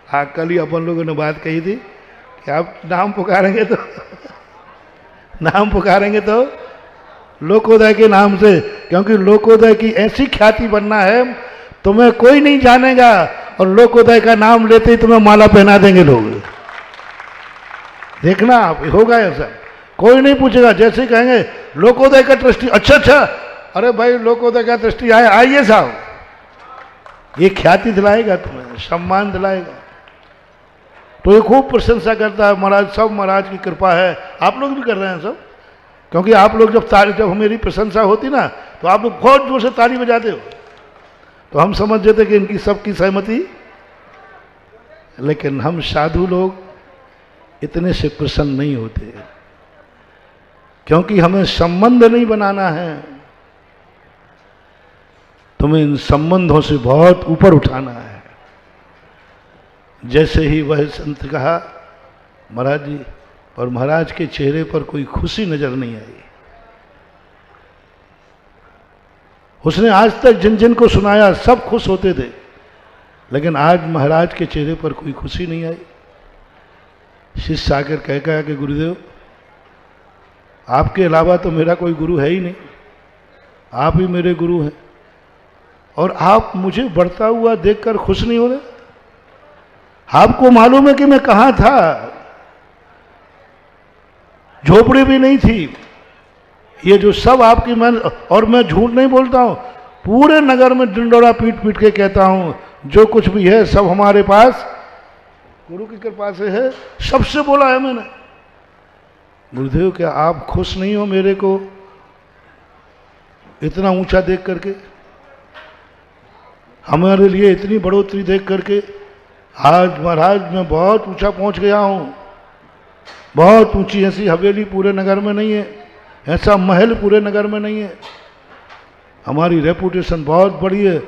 हाँ कल ही अपन लोगों ने बात कही थी कि आप नाम पुकारेंगे तो नाम पुकारेंगे तो लोकोदय के नाम से, क्योंकि लोकोदय की ऐसी ख्याति बनना है तुम्हें कोई नहीं जानेगा, और लोकोदय का नाम लेते ही तुम्हें माला पहना देंगे लोग। देखना आप, होगा ऐसा, कोई नहीं पूछेगा। जैसे कहेंगे लोकोदय का ट्रस्टी, अच्छा अच्छा, अरे भाई लोकोदय का ट्रस्टी आइए साहब, ये ख्याति दिलाएगा तुम्हें, सम्मान दिलाएगा। तो ये खूब प्रशंसा करता है महाराज, सब महाराज की कृपा है। आप लोग भी कर रहे हैं सब, क्योंकि आप लोग जब मेरी प्रशंसा होती ना, तो आप लोग बहुत जोर से ताली बजाते हो, तो हम समझ जाते कि इनकी सबकी सहमति। लेकिन हम साधु लोग इतने से प्रसन्न नहीं होते, क्योंकि हमें संबंध नहीं बनाना है, तुम्हें इन संबंधों से बहुत ऊपर उठाना है। जैसे ही वह संत कहा महाराज जी, और महाराज के चेहरे पर कोई खुशी नजर नहीं आई। उसने आज तक जिन जिन को सुनाया सब खुश होते थे, लेकिन आज महाराज के चेहरे पर कोई खुशी नहीं आई। शिष्य आकर कहा कि गुरुदेव आपके अलावा तो मेरा कोई गुरु है ही नहीं, आप ही मेरे गुरु हैं, और आप मुझे बढ़ता हुआ देखकर खुश नहीं हो रहे। आपको मालूम है कि मैं कहाँ था, झोपड़ी भी नहीं थी, ये जो सब आपकी मैं, और मैं झूठ नहीं बोलता हूँ, पूरे नगर में डिंडोरा पीट पीट के कहता हूँ जो कुछ भी है सब हमारे पास गुरु की कृपा से है, सबसे बोला है मैंने। गुरुदेव क्या आप खुश नहीं हो मेरे को इतना ऊंचा देख करके, हमारे लिए इतनी बढ़ोतरी देख करके? आज महाराज मैं बहुत ऊंचा पहुंच गया हूँ, बहुत ऊंची ऐसी हवेली पूरे नगर में नहीं है, ऐसा महल पूरे नगर में नहीं है, हमारी रेपुटेशन बहुत बड़ी है,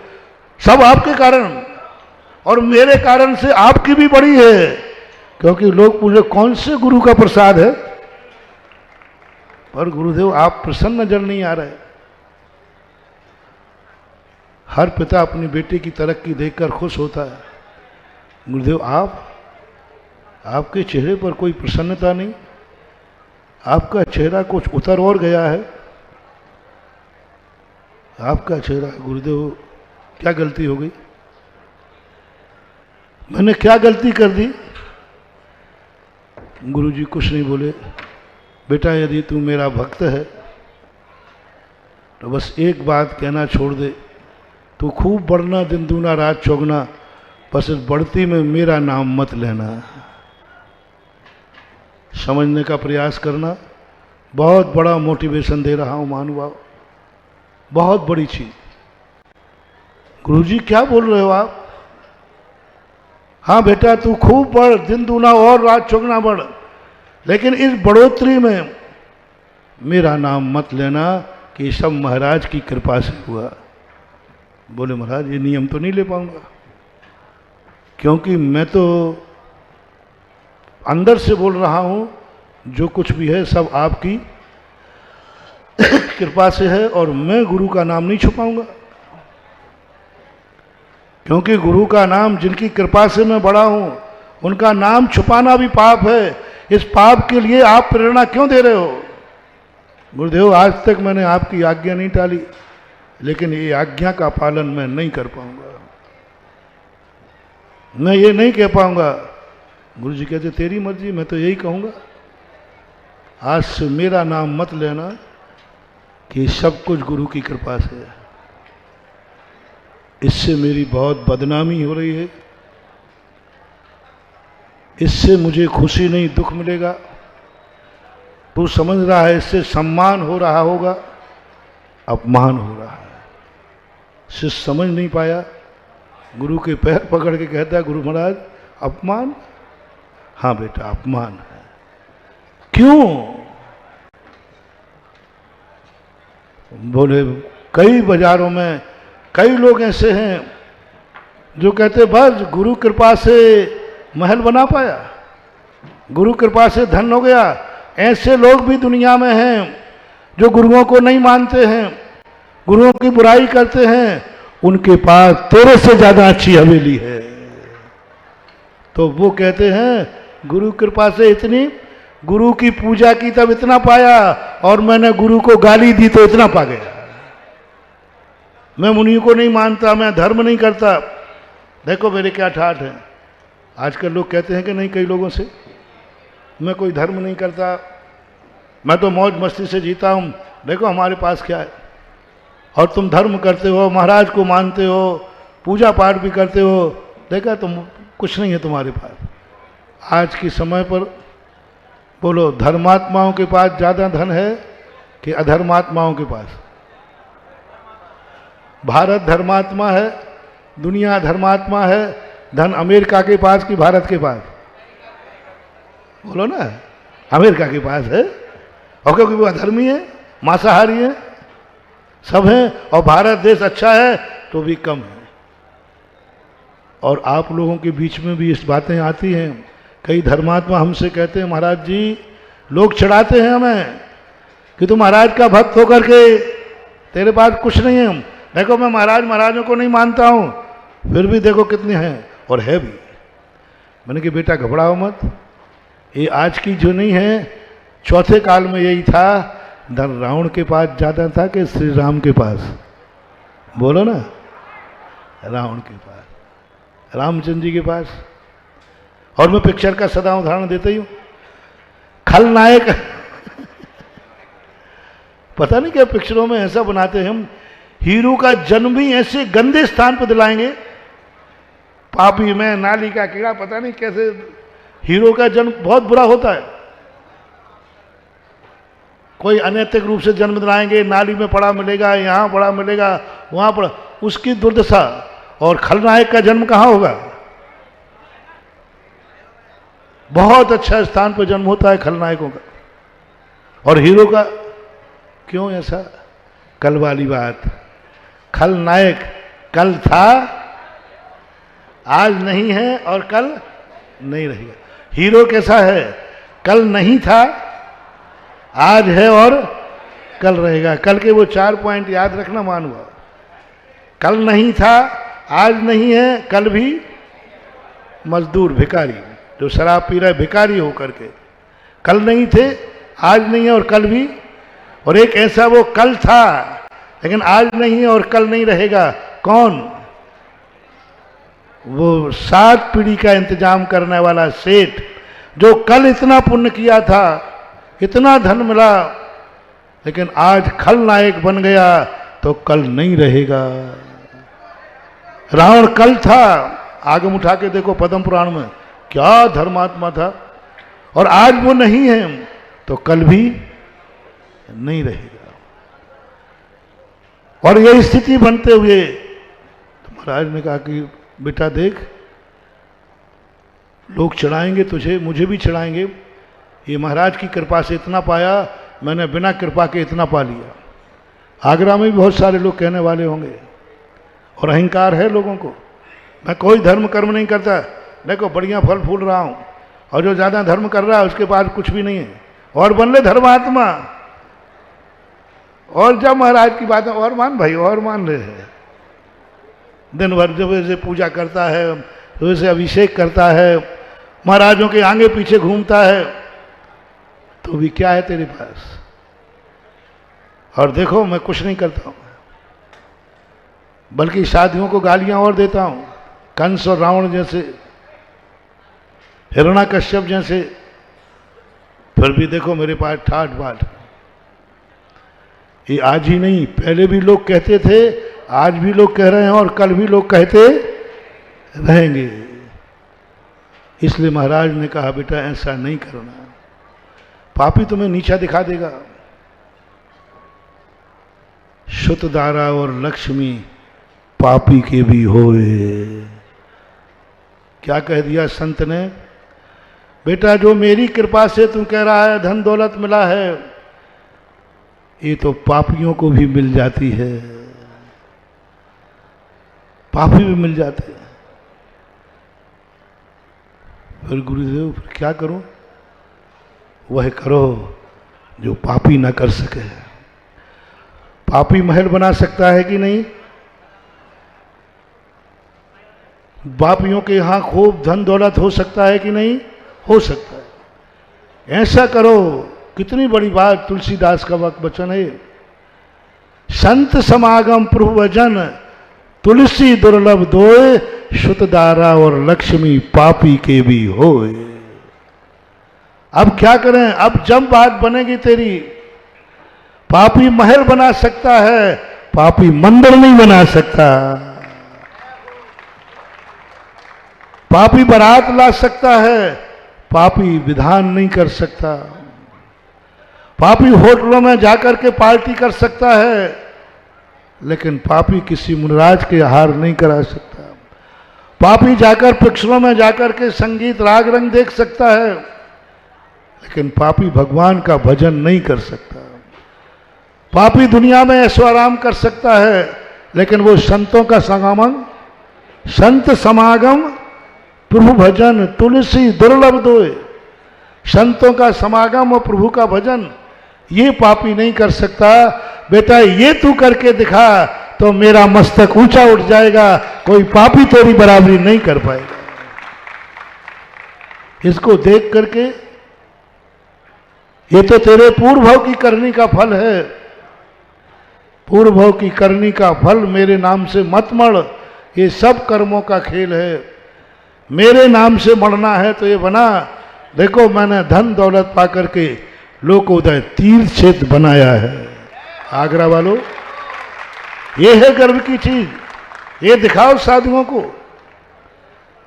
सब आपके कारण, और मेरे कारण से आपकी भी बड़ी है, क्योंकि लोग पूछे कौन से गुरु का प्रसाद है, पर गुरुदेव आप प्रसन्न नजर नहीं आ रहे। हर पिता अपनी बेटी की तरक्की देखकर खुश होता है, गुरुदेव आपके चेहरे पर कोई प्रसन्नता नहीं, आपका चेहरा कुछ उतर और गया है, आपका चेहरा, गुरुदेव क्या गलती हो गई? मैंने क्या गलती कर दी? गुरुजी कुछ नहीं बोले। बेटा यदि तू मेरा भक्त है तो बस एक बात कहना छोड़ दे, तू खूब बढ़ना दिन दूना रात चौगना, बस इस बढ़ती में मेरा नाम मत लेना। समझने का प्रयास करना। बहुत बड़ा मोटिवेशन दे रहा हूं महानुभाव, बहुत बड़ी चीज। गुरुजी क्या बोल रहे हो आप? हाँ बेटा तू खूब बढ़, दिन दूना और रात चौगना बढ़, लेकिन इस बढ़ोतरी में मेरा नाम मत लेना कि सब महाराज की कृपा से हुआ। बोले महाराज ये नियम तो नहीं ले पाऊंगा, क्योंकि मैं तो अंदर से बोल रहा हूं, जो कुछ भी है सब आपकी कृपा से है, और मैं गुरु का नाम नहीं छुपाऊंगा, क्योंकि गुरु का नाम जिनकी कृपा से मैं बड़ा हूं, उनका नाम छुपाना भी पाप है। इस पाप के लिए आप प्रेरणा क्यों दे रहे हो? गुरुदेव आज तक मैंने आपकी आज्ञा नहीं टाली, लेकिन ये आज्ञा का पालन मैं नहीं कर पाऊंगा, मैं ये नहीं कह पाऊंगा। गुरु जी कहते तेरी मर्जी, मैं तो यही कहूंगा, आज से मेरा नाम मत लेना कि सब कुछ गुरु की कृपा से है। इससे मेरी बहुत बदनामी हो रही है, इससे मुझे खुशी नहीं दुख मिलेगा। तू समझ रहा है इससे सम्मान हो रहा होगा, अपमान हो रहा है। शिष्य समझ नहीं पाया, गुरु के पैर पकड़ के कहता है गुरु महाराज अपमान? हाँ बेटा अपमान है। क्यों? बोले कई बाजारों में कई लोग ऐसे हैं जो कहते बस गुरु कृपा से महल बना पाया, गुरु कृपा से धन हो गया। ऐसे लोग भी दुनिया में हैं जो गुरुओं को नहीं मानते हैं, गुरुओं की बुराई करते हैं, उनके पास तेरे से ज्यादा अच्छी हवेली है। तो वो कहते हैं गुरु कृपा से इतनी, गुरु की पूजा की तब इतना पाया, और मैंने गुरु को गाली दी तो इतना पा गया। मैं मुनियों को नहीं मानता, मैं धर्म नहीं करता। देखो मेरे क्या ठाठ है। आजकल लोग कहते हैं कि नहीं, कई लोगों से, मैं कोई धर्म नहीं करता, मैं तो मौज मस्ती से जीता हूँ। देखो हमारे पास क्या है, और तुम धर्म करते हो, महाराज को मानते हो, पूजा पाठ भी करते हो, देखा तुम कुछ नहीं है तुम्हारे पास। आज के समय पर बोलो धर्मात्माओं के पास ज़्यादा धन है कि अधर्मात्माओं के पास? भारत धर्मात्मा है, दुनिया धर्मात्मा है, धन अमेरिका के पास कि भारत के पास? बोलो ना, अमेरिका के पास है, और क्योंकि वो अधर्मी है, मांसाहारी है, सब हैं, और भारत देश अच्छा है तो भी कम है। और आप लोगों के बीच में भी इस बातें आती हैं। कई धर्मात्मा हमसे कहते हैं महाराज जी, लोग चिढ़ाते हैं हमें कि तू महाराज का भक्त होकर के तेरे पास कुछ नहीं है। देखो मैं महाराजों को नहीं मानता हूँ, फिर भी देखो कितने हैं, और है भी। मैंने कि बेटा घबराओ मत, ये आज की जो नहीं है, चौथे काल में यही था। धन रावण के पास ज़्यादा था कि श्री राम के पास? बोलो ना, रावण के पास, रामचंद्र जी के पास। और मैं पिक्चर का सदा उदाहरण देता ही हूँ। खलनायक पता नहीं क्या पिक्चरों में ऐसा बनाते हैं हम, हीरो का जन्म भी ऐसे गंदे स्थान पर दिलाएंगे, पापी में नाली का कीड़ा, पता नहीं कैसे हीरो का जन्म बहुत बुरा होता है। कोई अनैतिक रूप से जन्म दिलाएंगे, नाली में पड़ा मिलेगा, यहाँ पड़ा मिलेगा, वहाँ पड़ा, उसकी दुर्दशा। और खलनायक का जन्म कहाँ होगा? बहुत अच्छा स्थान पर जन्म होता है खलनायकों का। और हीरो का क्यों ऐसा? कल वाली बात, खलनायक कल था, आज नहीं है, और कल नहीं रहेगा। हीरो कैसा है? कल नहीं था, आज है, और कल रहेगा। कल के वो 4 पॉइंट याद रखना मानूंगा। कल नहीं था, आज नहीं है, कल भी मजदूर भिखारी, जो शराब पी रहा है भिखारी होकर के। कल नहीं थे, आज नहीं है, और कल भी। और एक ऐसा वो कल था लेकिन आज नहीं है और कल नहीं रहेगा। कौन? वो 7 पीढ़ी का इंतजाम करने वाला सेठ जो कल इतना पुण्य किया था, इतना धन मिला, लेकिन आज खलनायक बन गया तो कल नहीं रहेगा। रावण कल था, आगम उठा के देखो पद्म पुराण में, क्या धर्मात्मा था, और आज वो नहीं है तो कल भी नहीं रहेगा। और ये स्थिति बनते हुए तो महाराज ने कहा कि बेटा देख, लोग चढ़ाएंगे तुझे, मुझे भी चढ़ाएंगे, ये महाराज की कृपा से इतना पाया, मैंने बिना कृपा के इतना पा लिया। आगरा में भी बहुत सारे लोग कहने वाले होंगे, और अहंकार है लोगों को, मैं कोई धर्म कर्म नहीं करता, देखो बढ़िया फल फूल रहा हूं, और जो ज्यादा धर्म कर रहा है उसके पास कुछ भी नहीं है, और बन ले धर्मात्मा। और जब महाराज की बात है, और मान भाई, और मान ले, दिन भर जब ऐसे पूजा करता है, वैसे अभिषेक करता है, महाराजों के आगे पीछे घूमता है, तो भी क्या है तेरे पास? और देखो मैं कुछ नहीं करता हूं, बल्कि साधियों को गालियां और देता हूं, कंस और रावण जैसे, हिरण्याकश्यप जैसे, फिर भी देखो मेरे पास ठाट बाट। ये आज ही नहीं, पहले भी लोग कहते थे, आज भी लोग कह रहे हैं, और कल भी लोग कहते रहेंगे। इसलिए महाराज ने कहा बेटा ऐसा नहीं करना, पापी तुम्हें नीचा दिखा देगा। शुतदारा और लक्ष्मी पापी के भी होए। क्या कह दिया संत ने? बेटा जो मेरी कृपा से तू कह रहा है धन दौलत मिला है, ये तो पापियों को भी मिल जाती है, पापी भी मिल जाते हैं। फिर गुरुदेव फिर क्या करो? वह करो जो पापी ना कर सके। पापी महल बना सकता है कि नहीं? पापियों के यहां खूब धन दौलत हो सकता है कि नहीं? हो सकता है। ऐसा करो, कितनी बड़ी बात, तुलसीदास का वचन है, संत समागम प्रभु भजन तुलसी दुर्लभ दोए, शुतदारा और लक्ष्मी पापी के भी होए। अब क्या करें? अब जब बात बनेगी तेरी, पापी महल बना सकता है, पापी मंदिर नहीं बना सकता। पापी बारात ला सकता है, पापी विधान नहीं कर सकता। पापी होटलों में जाकर के पार्टी कर सकता है, लेकिन पापी किसी मुनिराज के आहार नहीं करा सकता। पापी जाकर पिक्चरों में जाकर के संगीत राग रंग देख सकता है, लेकिन पापी भगवान का भजन नहीं कर सकता। पापी दुनिया में ऐशो आराम कर सकता है, लेकिन वो संतों का समागम, संत समागम प्रभु भजन तुलसी दुर्लभ दोए, संतों का समागम और प्रभु का भजन ये पापी नहीं कर सकता। बेटा ये तू करके दिखा तो मेरा मस्तक ऊंचा उठ जाएगा, कोई पापी तेरी बराबरी नहीं कर पाएगा। इसको देख करके, ये तो तेरे पूर्वभव की करनी का फल है, पूर्वभव की करनी का फल मेरे नाम से मत मड़, ये सब कर्मों का खेल है। मेरे नाम से मरना है तो ये बना, देखो मैंने धन दौलत पा करके लोकोदय तीर्थ क्षेत्र बनाया है। आगरा वालों, ये है गर्व की चीज, ये दिखाओ साधुओं को।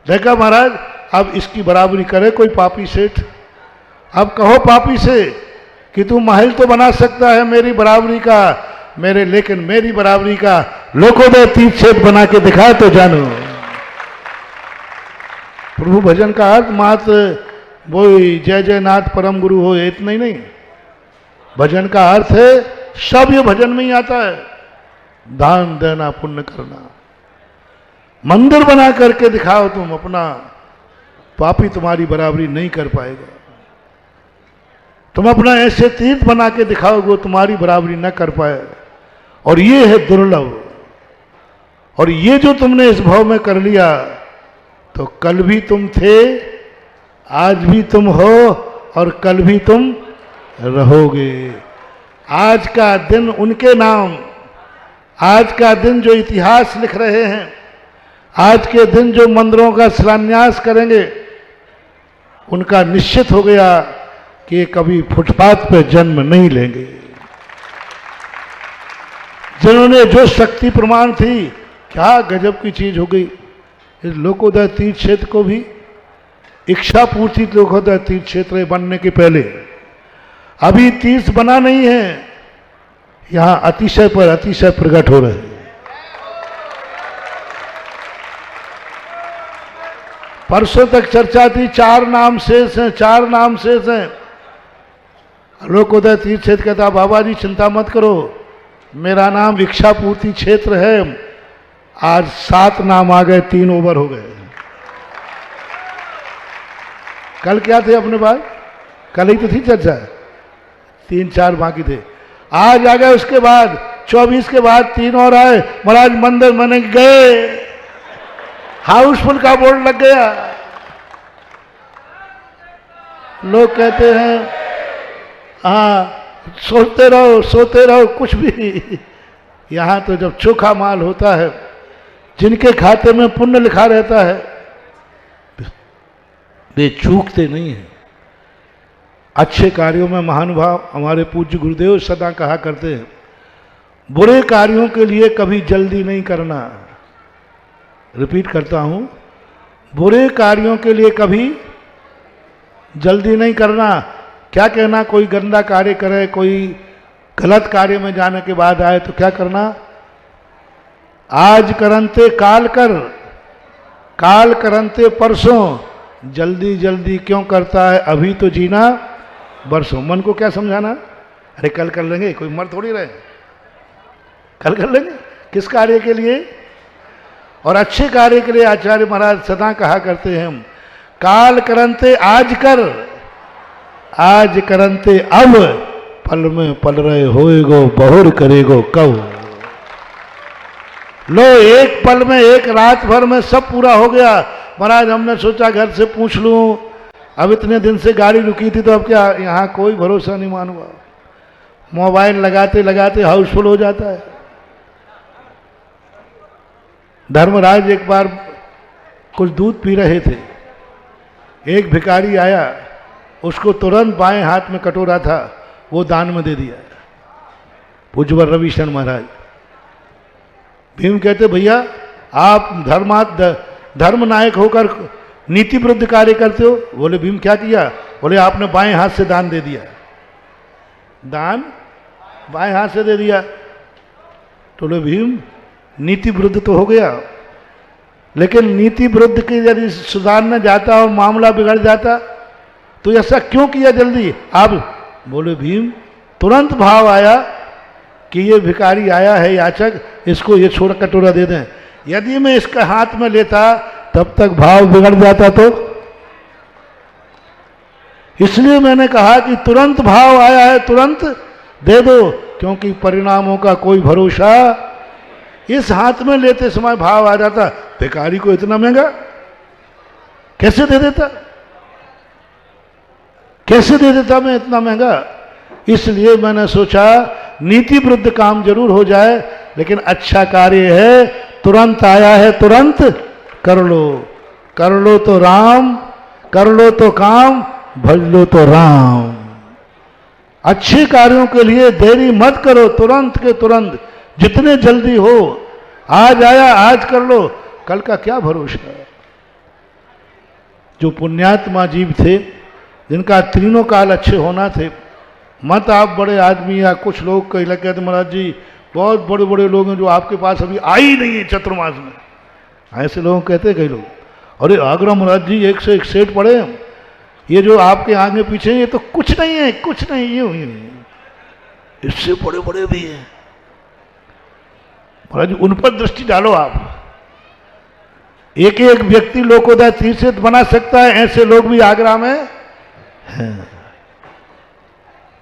देखा महाराज, अब इसकी बराबरी करे कोई पापी सेठ? अब कहो पापी से कि तू महल तो बना सकता है मेरी बराबरी का, मेरे, लेकिन मेरी बराबरी का लोकोदय तीर्थ क्षेत्र बना के दिखाए तो जानो। प्रभु भजन का अर्थ मात्र वो जय जय नाथ परम गुरु हो, इतना ही नहीं। भजन का अर्थ है सब, ये भजन में ही आता है, दान देना, पुण्य करना। मंदिर बना करके दिखाओ तुम अपना, पापी तुम्हारी बराबरी नहीं कर पाएगा। तुम अपना ऐसे तीर्थ बना के दिखाओगे, वो तुम्हारी बराबरी न कर पाए। और ये है दुर्लभ। और ये जो तुमने इस भाव में कर लिया, तो कल भी तुम थे, आज भी तुम हो, और कल भी तुम रहोगे। आज का दिन उनके नाम, आज का दिन जो इतिहास लिख रहे हैं, आज के दिन जो मंदिरों का शिलान्यास करेंगे उनका निश्चित हो गया कि कभी फुटपाथ पर जन्म नहीं लेंगे। जिन्होंने जो शक्ति प्रमाण थी, क्या गजब की चीज हो गई। इस लोकोदय तीर्थ क्षेत्र को भी इच्छा पूर्ति लोकोदय तीर्थ क्षेत्र बनने के पहले, अभी तीर्थ बना नहीं है, यहां अतिशय पर अतिशय प्रकट हो रहे हैं। परसों तक चर्चा थी, 4 नाम शेष हैं, 4 नाम शेष हैं। लोकोदय तीर्थ क्षेत्र कहता, बाबा जी चिंता मत करो, मेरा नाम इच्छा पूर्ति क्षेत्र है। आज 7 नाम आ गए, 3 ओवर हो गए। कल क्या थे अपने पास? कल ही तो थी चर्चा, 3-4 बाकी थे। आज आ गए, उसके बाद 24 के बाद 3 और आए। महाराज मंदिर बने गए, हाउसफुल का बोर्ड लग गया। लोग कहते हैं हाँ सोते रहो कुछ भी। यहां तो जब चोखा माल होता है, जिनके खाते में पुण्य लिखा रहता है, वे चूकते नहीं हैं। अच्छे कार्यों में महानुभाव हमारे पूज्य गुरुदेव सदा कहा करते हैं, बुरे कार्यों के लिए कभी जल्दी नहीं करना। रिपीट करता हूं, बुरे कार्यों के लिए कभी जल्दी नहीं करना। क्या कहना, कोई गंदा कार्य करे, कोई गलत कार्य में जाने के बाद आए तो क्या करना? आज करंते काल कर, काल करंते परसों, जल्दी जल्दी क्यों करता है, अभी तो जीना बरसों। मन को क्या समझाना, अरे कल कर लेंगे, कोई मर थोड़ी रहे, कल कर लेंगे। किस कार्य के लिए? और अच्छे कार्य के लिए आचार्य महाराज सदा कहा करते हैं, काल करंते आज कर, आज करंते अब, पल में पल रहे होएगो बहुर करेगो कब। लो एक पल में, एक रात भर में सब पूरा हो गया। महाराज हमने सोचा घर से पूछ लूं, अब इतने दिन से गाड़ी रुकी थी तो अब क्या, यहाँ कोई भरोसा नहीं मानूंगा। मोबाइल लगाते लगाते हाउसफुल हो जाता है। धर्मराज एक बार कुछ दूध पी रहे थे, एक भिखारी आया, उसको तुरंत बाएं हाथ में कटोरा था, वो दान में दे दिया। पूज्यवर रविशरण महाराज। भीम कहते, भैया आप धर्म नायक होकर नीति विरुद्ध कार्य करते हो। बोले भीम क्या किया? बोले आपने बाएं हाथ से दान दे दिया। दान बाएं हाथ से दे दिया। तो बोले भीम नीति विरुद्ध तो हो गया, लेकिन नीति विरुद्ध के यदि सुधारना जाता और मामला बिगड़ जाता तो ऐसा क्यों किया जल्दी आप? बोले भीम तुरंत भाव आया कि ये भिखारी आया है याचक, इसको ये छोड़ कटोरा दे दें। यदि मैं इसका हाथ में लेता तब तक भाव बिगड़ जाता तो, इसलिए मैंने कहा कि तुरंत भाव आया है तुरंत दे दो, क्योंकि परिणामों का कोई भरोसा। इस हाथ में लेते समय भाव आ जाता, भिखारी को इतना महंगा कैसे दे देता, कैसे दे देता मैं इतना महंगा। इसलिए मैंने सोचा नीति विरुद्ध काम जरूर हो जाए, लेकिन अच्छा कार्य है, तुरंत आया है तुरंत कर लो तो राम, कर लो तो काम, भज लो तो राम। अच्छे कार्यों के लिए देरी मत करो, तुरंत के तुरंत, जितने जल्दी हो। आज आया आज कर लो, कल का क्या भरोसा। जो पुण्यात्मा जीव थे, जिनका तीनों काल अच्छे होना थे, मत आप बड़े आदमी या कुछ लोग कहीं लग गए थे, महाराज जी बहुत बड़े बड़े लोग हैं जो आपके पास अभी आई नहीं है चतुर्मास में। ऐसे लोग कहते कई लोग, अरे आगरा महाराज जी एक से एक सेठ पड़े हैं, ये जो आपके आगे पीछे ये तो कुछ नहीं है, कुछ नहीं, ये इससे बड़े बड़े भी हैं। महाराज जी उन पर दृष्टि डालो आप। एक एक व्यक्ति लोकोदय तीर्थ बना सकता है, ऐसे लोग भी आगरा में हैं।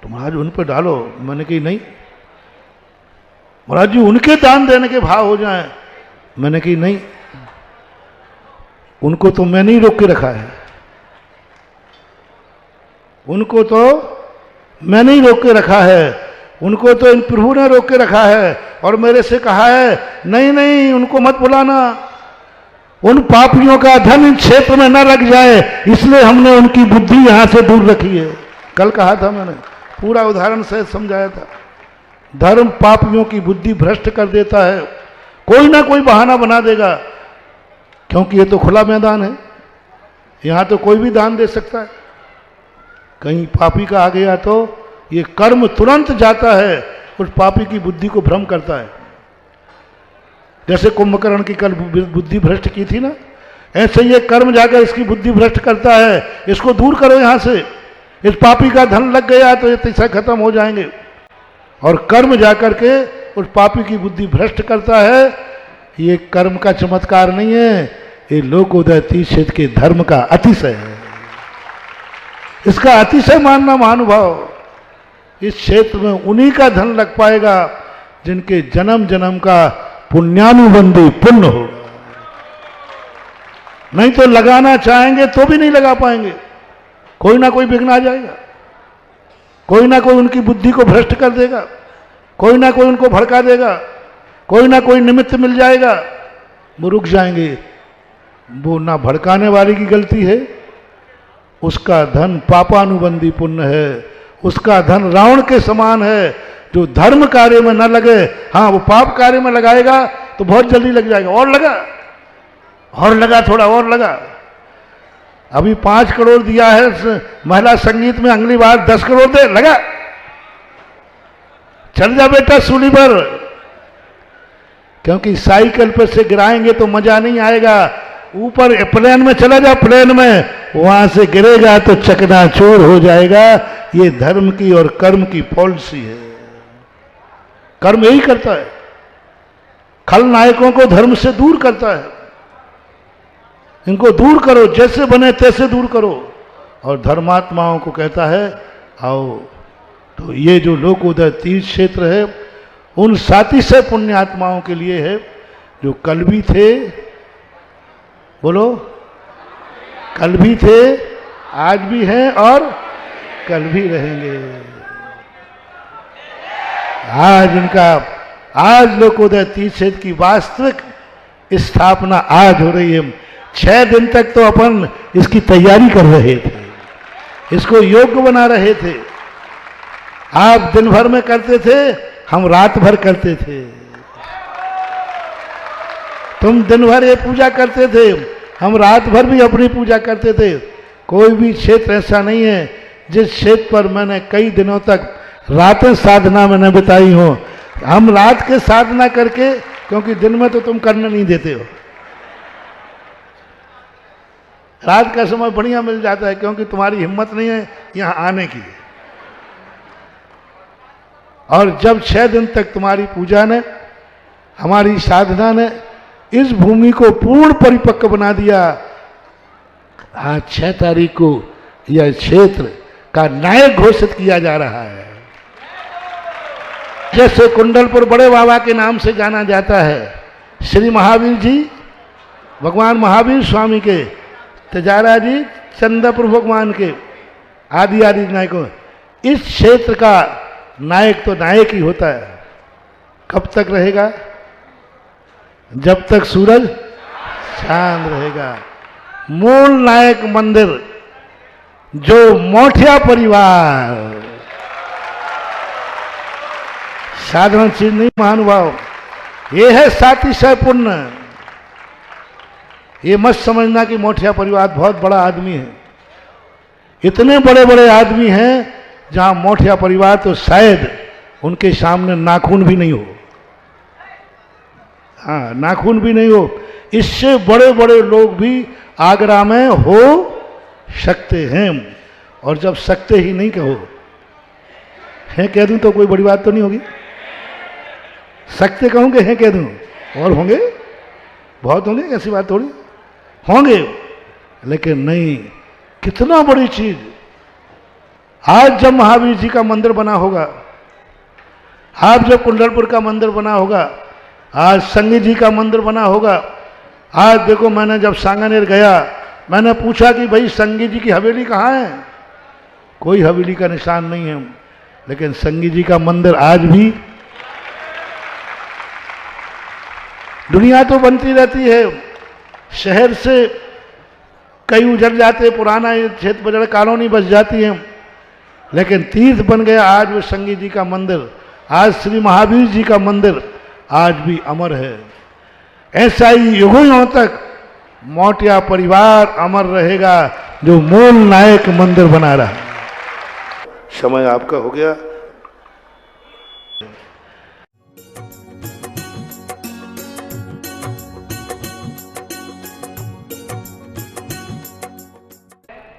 तो महाराज उन पर डालो। मैंने कही नहीं महाराज जी, उनके दान देने के भाव हो जाएं। मैंने कही नहीं, उनको तो मैंने ही रोक के रखा है, उनको तो मैंने ही रोक के रखा है, उनको तो इन प्रभु ने रोक के रखा है और मेरे से कहा है नहीं नहीं उनको मत बुलाना। उन पापियों का धन इस क्षेत्र में न लग जाए, इसलिए हमने उनकी बुद्धि यहां से दूर रखी है। कल कहा था मैंने, पूरा उदाहरण से समझाया था। धर्म पापियों की बुद्धि भ्रष्ट कर देता है, कोई ना कोई बहाना बना देगा, क्योंकि ये तो खुला मैदान है, यहां तो कोई भी दान दे सकता है। कहीं पापी का आ गया तो ये कर्म तुरंत जाता है, उस पापी की बुद्धि को भ्रम करता है। जैसे कुंभकर्ण की कल बुद्धि भ्रष्ट की थी ना, ऐसे ये कर्म जाकर इसकी बुद्धि भ्रष्ट करता है। इसको दूर करो यहां से। इस पापी का धन लग गया तो ये तीसरा खत्म हो जाएंगे। और कर्म जाकर के उस पापी की बुद्धि भ्रष्ट करता है। ये कर्म का चमत्कार नहीं है, ये लोकोदय तीर्थ क्षेत्र के धर्म का अतिशय है। इसका अतिशय मानना महानुभाव। इस क्षेत्र में उन्हीं का धन लग पाएगा जिनके जन्म जन्म का पुण्यानुबंधी पुण्य होगा। नहीं तो लगाना चाहेंगे तो भी नहीं लगा पाएंगे, कोई ना कोई विघ्न आ जाएगा, कोई ना कोई उनकी बुद्धि को भ्रष्ट कर देगा, कोई ना कोई उनको भड़का देगा, कोई ना कोई निमित्त मिल जाएगा, वो रुक जाएंगे। वो ना भड़काने वाले की गलती है, उसका धन पापानुबंधी पुण्य है, उसका धन रावण के समान है जो धर्म कार्य में न लगे। हाँ, वो पाप कार्य में लगाएगा तो बहुत जल्दी लग जाएगा। और लगा थोड़ा और लगा। अभी 5 करोड़ दिया है महिला संगीत में, अगली बार 10 करोड़ दे, लगा। चल जा बेटा सूली पर, क्योंकि साइकिल पर से गिराएंगे तो मजा नहीं आएगा। ऊपर प्लेन में चला जा, प्लेन में वहां से गिरेगा तो चकनाचूर हो जाएगा। ये धर्म की और कर्म की पॉलिसी है। कर्म यही करता है, खलनायकों को धर्म से दूर करता है। इनको दूर करो, जैसे बने तैसे दूर करो। और धर्मात्माओं को कहता है आओ। तो ये जो लोकोदय तीर्थ क्षेत्र है उन 37 पुण्यात्माओं के लिए है जो कल भी थे, बोलो, कल भी थे, आज भी हैं और कल भी रहेंगे। आज लोकोदय तीर्थ क्षेत्र की वास्तविक स्थापना आज हो रही है। 6 दिन तक तो अपन इसकी तैयारी कर रहे थे, इसको योग्य बना रहे थे। आप दिन भर में करते थे, हम रात भर करते थे। तुम दिन भर ये पूजा करते थे, हम रात भर भी अपनी पूजा करते थे। कोई भी क्षेत्र ऐसा नहीं है जिस क्षेत्र पर मैंने कई दिनों तक रातें साधना में न बिताई हो। हम रात के साधना करके, क्योंकि दिन में तो तुम करने नहीं देते हो। रात का समय बढ़िया मिल जाता है, क्योंकि तुम्हारी हिम्मत नहीं है यहां आने की। और जब 6 दिन तक तुम्हारी पूजा ने, हमारी साधना ने इस भूमि को पूर्ण परिपक्व बना दिया, आज 6 तारीख को यह क्षेत्र का नायक घोषित किया जा रहा है। जैसे कुंडलपुर बड़े बाबा के नाम से जाना जाता है, श्री महावीर जी भगवान महावीर स्वामी के, तेजारा जी चंद्रपुर भगवान के, आदि आदि नायकों। इस क्षेत्र का नायक तो नायक ही होता है। कब तक रहेगा? जब तक सूरज चांद रहेगा। मूल नायक मंदिर जो मोठिया परिवार, साधारण चीज नहीं महानुभाव, ये है 37 पुण्य। ये मत समझना कि मोठिया परिवार बहुत बड़ा आदमी है। इतने बड़े बड़े आदमी हैं जहां मोठिया परिवार तो शायद उनके सामने नाखून भी नहीं हो। हाँ, नाखून भी नहीं हो। इससे बड़े बड़े लोग भी आगरा में हो सकते हैं। और जब सकते ही नहीं कहो, हैं कह दूं तो कोई बड़ी बात तो नहीं होगी। सकते कहूंगे, हैं कह दूं, और होंगे, बहुत होंगे, ऐसी बात थोड़ी होंगे। लेकिन नहीं, कितना बड़ी चीज। आज जब महावीर जी का मंदिर बना होगा, आज जब कुंडलपुर का मंदिर बना होगा, आज संगी जी का मंदिर बना होगा। आज देखो, मैंने जब सांगानेर गया, मैंने पूछा कि भाई संगी जी की हवेली कहाँ है? कोई हवेली का निशान नहीं है। लेकिन संगी जी का मंदिर आज भी, दुनिया तो बनती रहती है, शहर से कई उजड़ जाते, पुराना ये क्षेत्र बजड़ कॉलोनी बच जाती है, लेकिन तीर्थ बन गया आज वो संगी जी का मंदिर, आज श्री महावीर जी का मंदिर आज भी अमर है। ऐसा ही युगों तक मोटिया परिवार अमर रहेगा जो मूल नायक मंदिर बना रहा। समय आपका हो गया।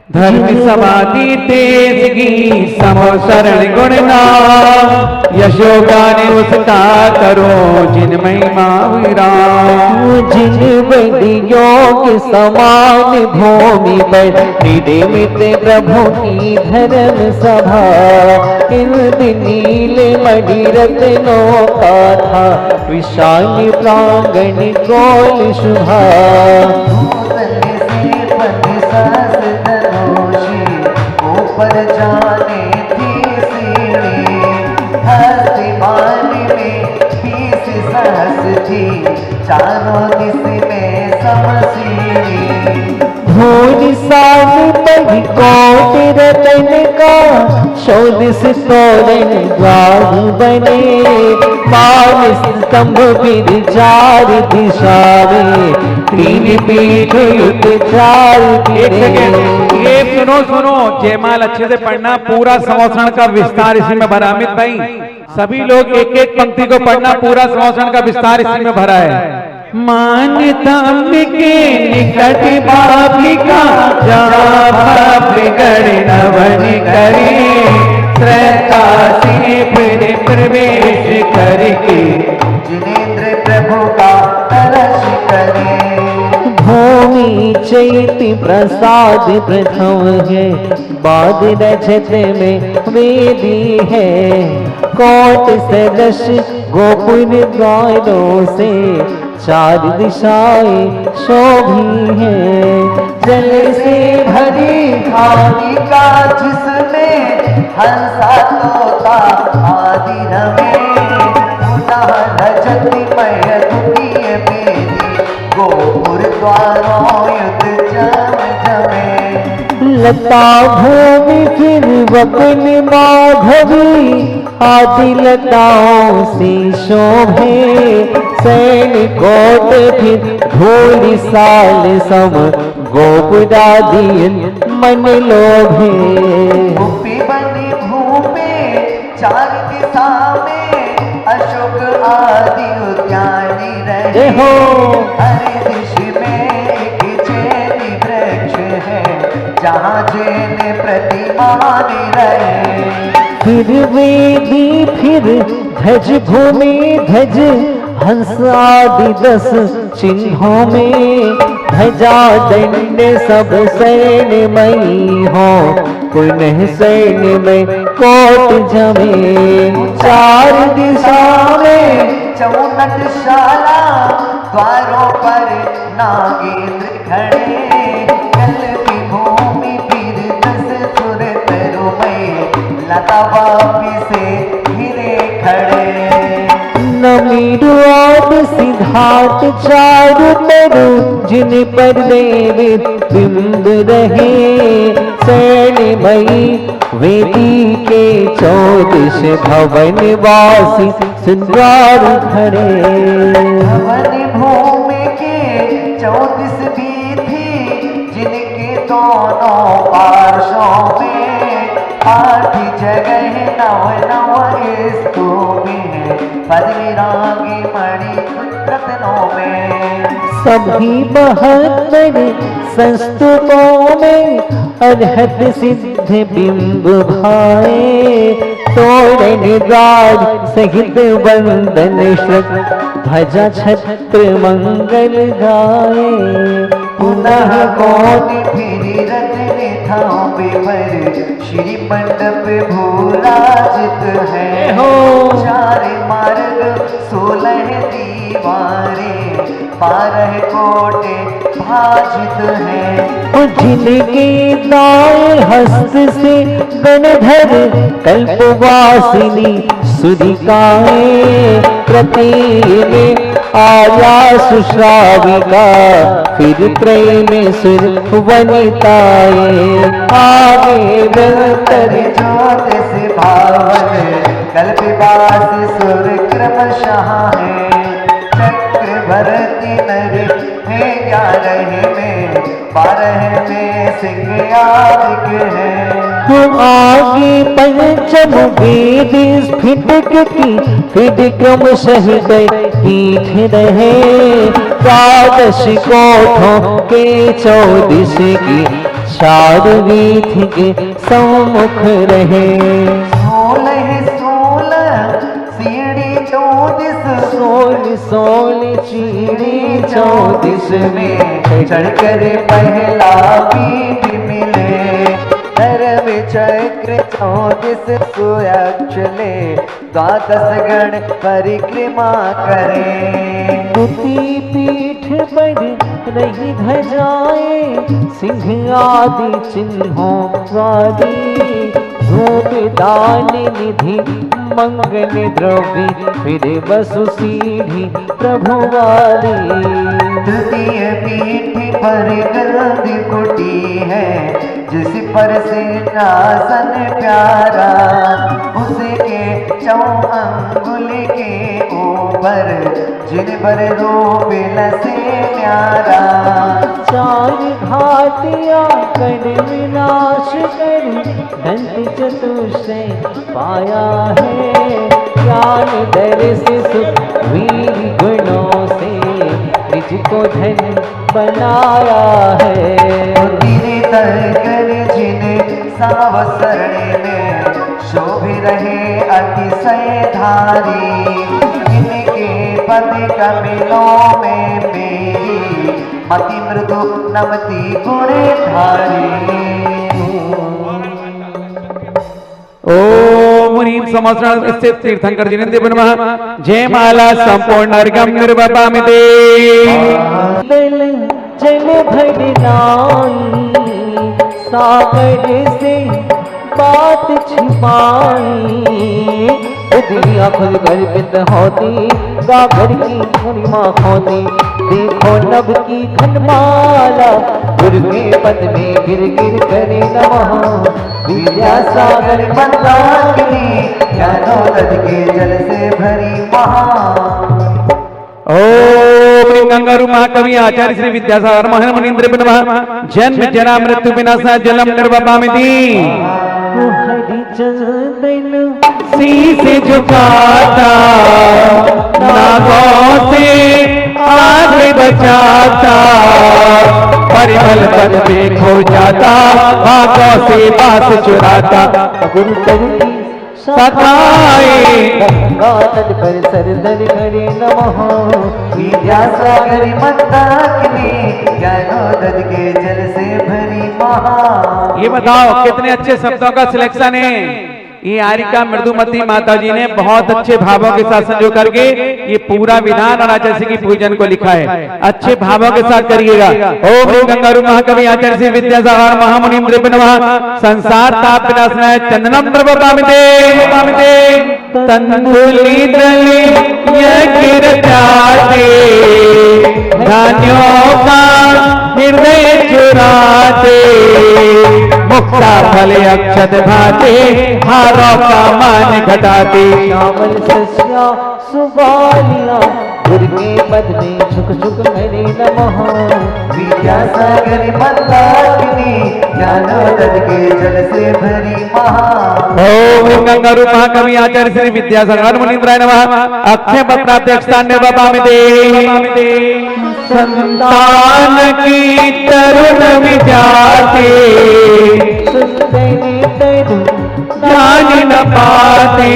धर्म समाधि तेजगी समो शरण गुण नाम, यशो गाने उसका करो जिन महिमा विराम। जिन योग समान भूमि पर निर्मित प्रभु की धर्म सभा, इन नील मणि रत्नों का था विशाल प्रांगण गोल शुभा। पर जाने थी सीढ़ी, हस्तिमान में 20 सहस्र थी, चारों दिश में समसीढ़ी। भूरि साल पढ़ी कोट रतन का, 14 तोरण द्वार बने, 12 स्तंभ फिर 4 दिशा में, 3 पीठ युद्ध 4 ये सुनो जयमाल अच्छे से पढ़ना, पूरा संवत्सरण का विस्तार इसी में भरा। अमित भाई सभी लोग एक एक पंक्ति को पढ़ना, पूरा संवत्सरण का विस्तार इसी में भरा है। मान्यता के निकट बालिका, जहाँ पाप गण नवन करे, श्रद्धा से फिर प्रवेश करके जिनेन्द्र प्रभु का तरस करे। भूमि चैती प्रसाद प्रथम है, बाद रजत में वेदी है, कोट सदृश गोपुर द्वारों से 4 दिशाएं शोभी है। जल से भरी खाली का जिसमें हंसा तोता आदि रमे, पुनः रजतमय द्वितीय बेदी, गोपुर द्वारों युद्ध जमे। लता भूमि फिर वपन माधवी, आदि लताओं से शोभे, सैन्य कोट फिर धूलि साल सम, गोपुरादि मन लोभे। भूपि बनी भूपे 4 दिशा में, अशोक आदि उद्यानी रहे हो, हर दिश में एक चैनी वृक्ष है, जहाँ जैन प्रतिमान रहे। फिर वेदी फिर ध्वज भूमि ध्वज, हंस आदि 10 चिन्हों में, ध्वजा दंड सब सैन्यमयी हो, पुनः सैन्य में कोट जमे। 4 दिशा में 54 शाला, द्वारों पर नागेंद्र खड़े, कल की भूमि फिर 10 सुर तरुमय, लता वापी से घिरे खड़े। नमीरुआद सिद्धार्थ 4 तरु, जिन पर देव बिंब रहे, सैन्यमयी वेदी के 14 भवन वासी सुंदर खड़े। भवन भूमि के 34 भी थी, जिनके दोनों पार्श्वों में 8 जगह नव स्तूप है, पद्मिरागी मणि रत्नों में। सभी 72 संस्तूपों में अरहत सिद्ध बिंब भाए, तोरण द्वार सहित वंदन श्रक, ध्वजा छत्र मंगल गाए। पुनः कोटि फिर रत्न थांबे पर, श्री मंडप भूराजित है हो, 4 मार्ग 16 दीवारें, 12 कोटे भाजित है। जिनके दाएं हस्त से गणधर कल्पवासिनी सुधिकाएं, प्रति में आया सुश्राविका, फिर त्रय में सुर वनिताए, आगे तरि बेहतर ज्योतिष भावन कल्पवास सुर क्रमशः है, चक्रवर्ती नर है 11 में, 12 में सिंह आदिक है। हम आगे पंचम वेद स्फटिक की, फिर क्रमशः पीठ रहे, द्वादश कोठों के 14 की, 4 वीथ के सम्मुख रहे। 16 सीढ़ी 24 16 चीड़ी 34 में चढ़कर पहला पीठ मिले, धर्म चक्र 34 सुयक्षले, 12 गण परिक्रमा करें। दूती पीठ पर रही ध्वजाएं, सिंह आदि चिन्हों वाली, धूप दान निधि मंगल द्रव्य, फिर बसु सीढ़ी प्रभु वाली। तृतीय पीठ पर गलद कुटी है, जिस पर सिंहासन प्यारा, उसके 4 अंगुल के ऊपर जिन पर रूप लसे न्यारा। 4 घाटियां कर विनाश कर, दंत चतुष्टय पाया है, ज्ञान दर्श सुख वीर गुणों से, निज को धन बनाया है। तीर कर जिन सावसरणी में, शोभ रहे अतिशय धारी, इनके पद कमिलों में मेरी, मति मृदु नमति गुणे धारी। ओम ह्रीं समस्रण स्थित तीर्थंकर जिनेन्द्र नमः। जय माला संपूर्ण अर्घम निर्वपामि ते। दल जल भरनाई, सागर से बात छिपाई, दुनिया खुद गर्भित होती, गागर की पूर्णिमा होती, देखो नभ की घनमाला, गुरु के पद में गिर गिर करे नमः। विद्यासागर मंदाकिनी, ज्ञानोदय के जल से भरी महा। ओम ह्रीं गंगारू महाकवि आचार्य श्री विद्यासागर महर्षि मुनीन्द्र नमः। जन्म जरा मृत्यु विनाशा जलम निर्वपामि ते। हरिचंदन शीश झुकाता, नागों से आगे बचाता, परिमल पद पे खो जाता, भागों से बास चुराता, गुरु की सखाए गंगा तट पर सरदर करे नमः। विद्यासागर मंदाकिनी, ज्ञानोदय के जल से भरी महा। ये बताओ कितने अच्छे शब्दों का सिलेक्शन है। ये आरिका मृदुमती माता जी ने बहुत अच्छे भावों के साथ संजो करके ये पूरा विधान और आचार्य की पूजन को लिखा है। अच्छे भावों के साथ करिएगा। ओम ह्रीं गंगारू महाकवि आचार्य श्री विद्यासागर महामुनीन्द्र नमः। संसार ताप विनाशनाय चंदनम द्रवपामि ते, तंदुली दली यज्ञ रचाते, धान्यों का हृदय चुराते, मुक्ता फल अक्षत भाते, हारों का मान घटाते। श्यामल सस्या सुबालिया, गुरु के पद में झुक झुक करे नमः। विद्यासागर मंदाकिनी, ज्ञानोदय के जल से भरी महा। ओम ह्रीं गंगारू महाकवि आचार्य श्री विद्यासागर मुनीन्द्राय नमः। अक्षय पत्राध्यक्षतान निर्वपामि ते। संतान की तरुण विजाते, सुंदरी तरु जान न पाते,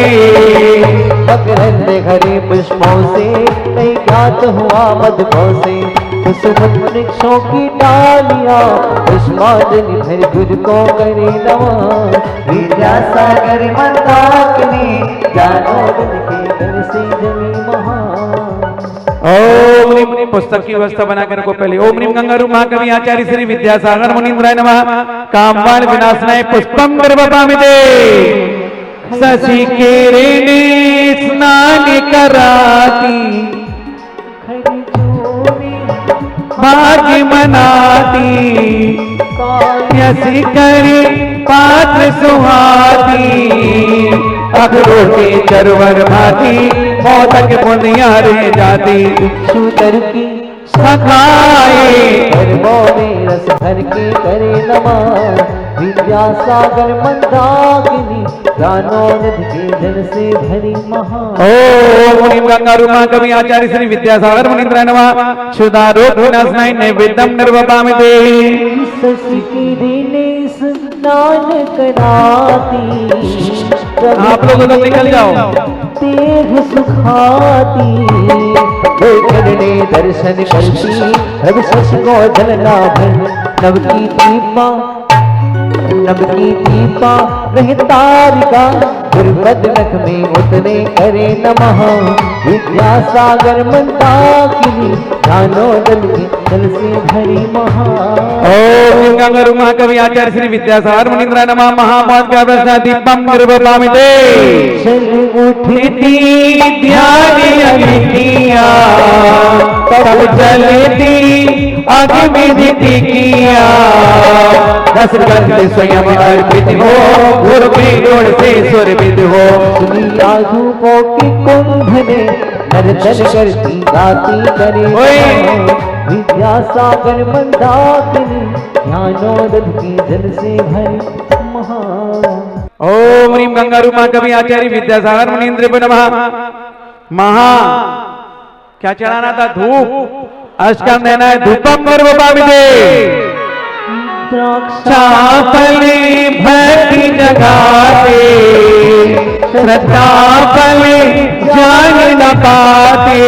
मकरंद घरे पुष्पों से, नहीं ज्ञात हुआ मधुपों से, कुसुम वृक्षों की डालियां, पुष्पांजलि भर गुरु को करे नमः। विद्यासागर मंदाकिनी, ज्ञानोदय के जल से जमी महा। ओम ह्रीं पुस्तक की व्यवस्था बनाकर को पहले ओम ह्रीं गंगारू महाकवि आचार्य श्री विद्यासागर मुनीन्द्राय नमः। कामवान विनाशनाय पुष्पम निर्वपामि ते। शशि किरणे स्नान कराती, भाग्य मनाती, यसी करी पात्र सुहाती, अखरों के चरवर भाती, मोदक बुनिया रह जाती। शूदर की सखाए कर्मों में रस भर के करे नमः, विद्यासागर मंदाकिनी, ज्ञानों निधि के जल से भरी महा। ओम मुनि गंगा रूमा कवि आचार्य श्री विद्यासागर मुनीन्द्राय नमः। क्षुधारोग विनाशनाय नैवेद्यम निर्वपामि ते। शशि की दिने स्नान कराती, आप लोग उधर निकल जाओ। तेघ सुखाती, करने दर्शन करती, रवि शशि को जलना भर, नव की दीपा रह तारिका, गुरबद नख में उतरे करे नमः, विद्यासागर मंदाकिनी, ज्ञानों जल के जल से भरी महा। ओम गंगा रूमा कवि आचार्य श्री विद्यासागर मुनीन्द्राय नमः। महामोद का प्रसाद दीपम निर्वपामि ते। चल उठती ध्यान अग्निया, तब जलती अग्नि किया, दस गंध स्वयं अर्पित हो, गुरु के गुण से सुरभित हो। सुनिया धूपों की कुंभ में नर्तन करती गाती करे, विद्यासागर मंदाकिनी, ज्ञानोदध के जल से भरी महा। ओम ह्रीं गंगा रूपा कवि आचार्य विद्यासागर मुनीन्द्र नमः। महा क्या चढ़ाना था? धूप। अष्टकम देना है धूपम निर्वपामि ते। फले भक्ति जगाते, श्रद्धा फले जान न पाते,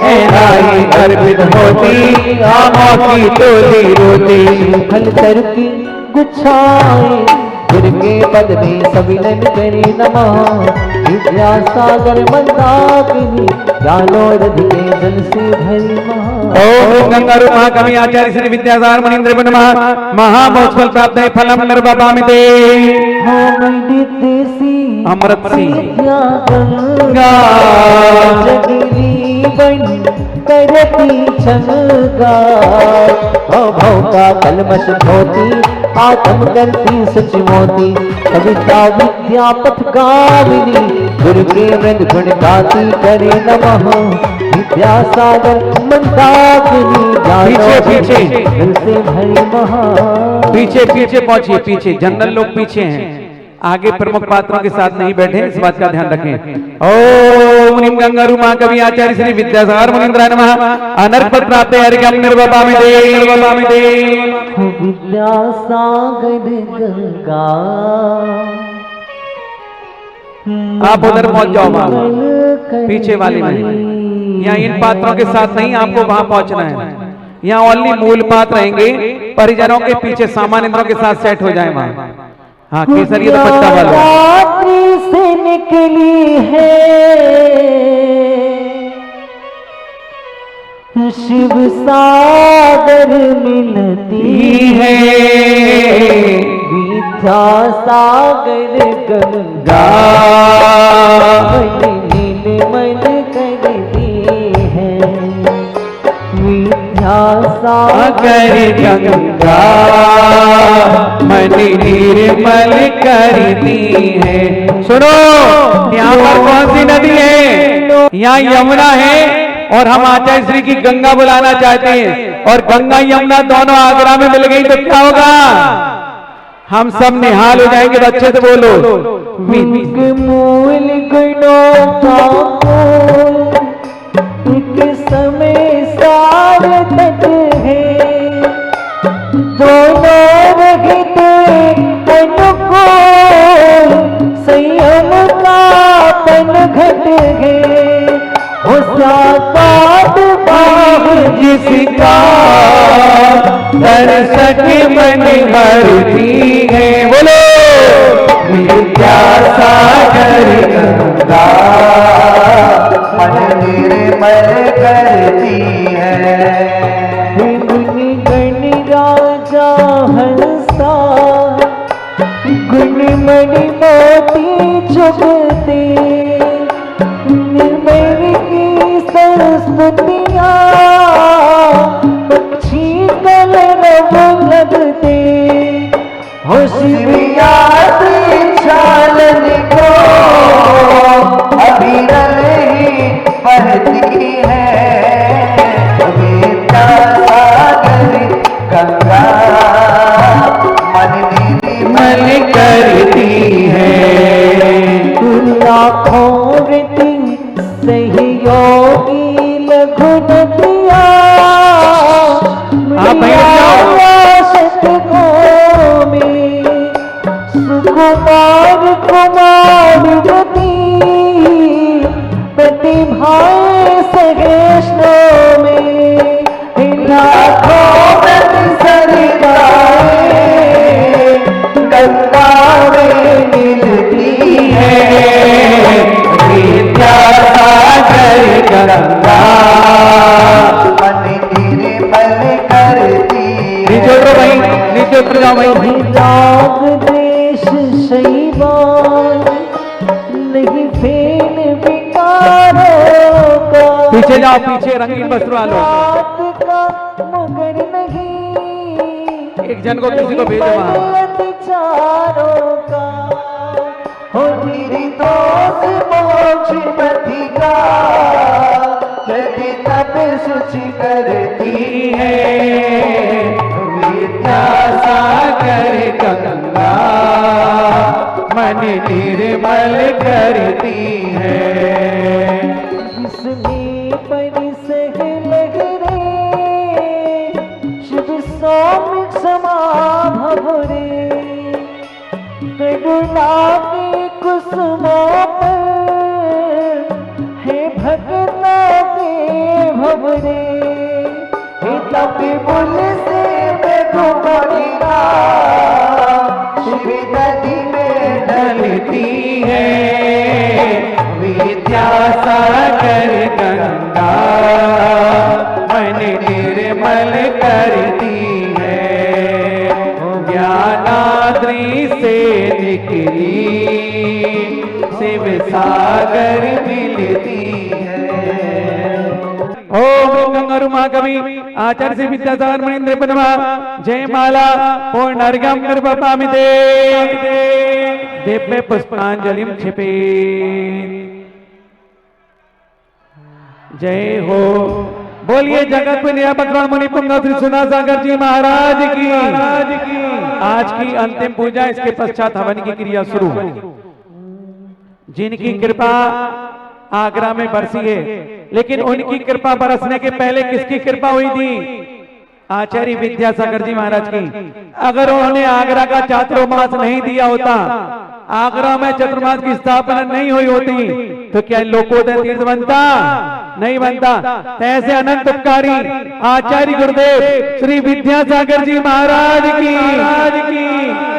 ऐराई अर्पित होती, आमों की टोली रोती। फल तर की गुच्छाएं गुर के पद में सविनन करे नमः, विद्यासागर मंदाकिनी, ज्ञानोदध के जल से भरी महा। ओम गंगा रूपा कवि आचार्य श्री विद्यासागर मुनीन्द्र नमः। महामोक्षफल प्राप्त है फलम निर्वपामि ते। अमृत सी गंगा जगली बन करती चमगा, भव का कलमश धोती, आत्म करती सच मोती, कविता विद्या पथ गाविनी, गुरु के मृग गुण गाती करे नमः, विद्यासागर मंदाकिनी, पीछे दिल से भरी महा। पीछे पीछे पहुंचिए, पीछे जनरल लोग पीछे हैं, आगे प्रमुख पात्रों के साथ नहीं बैठे, इस बात का ध्यान रखें। ओम ह्रीं गंगा रूमा कवि आचार्य श्री विद्यासागर मुनीन्द्राय नमः। अनर्थ फल प्राप्त है हरिकम निर्वपामि ते, निर्वपामि ते। विद्यासागर गंगा आप उधर पहुंच जाओ वहां, पीछे वाली में। यहाँ इन पात्रों के साथ नहीं, आपको वहां पहुंचना है। यहाँ ओनली मूल पात्र रहेंगे, परिजनों के पीछे सामान्य इंद्रों के साथ सेट हो जाए वहां। हाँ केसरिया दुपट्टा वाला रात्रि से निकली है, शिव सागर मिलती है, विद्यासागर गंगा निर्मल करती है, विद्यासागर गंगा मन निर्मल करती है। सुनो, यहाँ पर कौन सी नदी है? यहाँ यमुना है और हम आचार्य श्री की गंगा बुलाना चाहते हैं, और गंगा यमुना दोनों आगरा में मिल गई तो क्या होगा? हम सब निहाल हो जाएंगे। तो अच्छे से बोलो। मूल गुणों का एक समय सार्थक है, दोनों रहते अनुकूल, संयम का पन घट है, हो साकात बाह जिसका दर्शक मन भरती है। बोलो विद्यासागर गंगा मन निर्मल करती है। गण राजा हंसा, गुणमणि मोती चुभते, निर्मल की सरस्वतियाँ शिवियाती छालन को अविरल ही बहती है विद्या सागर गंगा मन निर्मल करती है। लाखों रीति सहयोगी लघुनतिया शतकों में सुकुमार कुमार गति प्रतिभाएं सहेष्णों में लाखों रति सरिताएं गंगा में मिलती है विद्या सागर गंगा मन निर्मल करती नीचे उतरो भाई, नीचे उतर जाओ भाई। राग देश शैवान नहीं फेल विकारों का पीछे जाओ, पीछे रंगीन वस्त्र वालों। रात का मगर नहीं एक जन को किसी को भेजो वहां। चारों का हो मेरी दोस्त मोक्ष पति का यदि तब शुचि करती है विद्या सागर गंगा मन निर्मल करती है। जिसमें परिसह लहरे शिव सौम्य क्षमा भवरे करुणा के कुसुमों पर है भगना के भवरे हे तपी बुल से बेगुमरिया शिव नदी में ढलती है विद्या सागर गंगा मन निर्मल करती है। ज्ञानाद्रि से निकली शिव सागर मिलती है। ओम गंगारु महाकवि आचार्य श्री विद्यासागर मणिन्द्र पद्मा जय माला पूर्णर्घ्यं निर्वपामिते दिव्य पुष्पांजलिं क्षिपे। जय हो। बोलिए जगत में नियामक मुनि पुंग श्री सुनासागर जी महाराज की। आज की अंतिम पूजा, इसके पश्चात हवन की क्रिया शुरू। जिनकी कृपा आगरा में बरसी है, लेकिन उनकी कृपा बरसने के पहले किसकी कृपा हुई थी? आचार्य विद्यासागर जी महाराज की। अगर उन्होंने आगरा का चातुर्मास नहीं दिया होता, आगरा में चतुर्मास की स्थापना नहीं हुई होती, तो क्या लोकोदय तीर्थ बनता? नहीं बनता। ऐसे अनंत उपकारी आचार्य गुरुदेव श्री विद्यासागर जी महाराज की।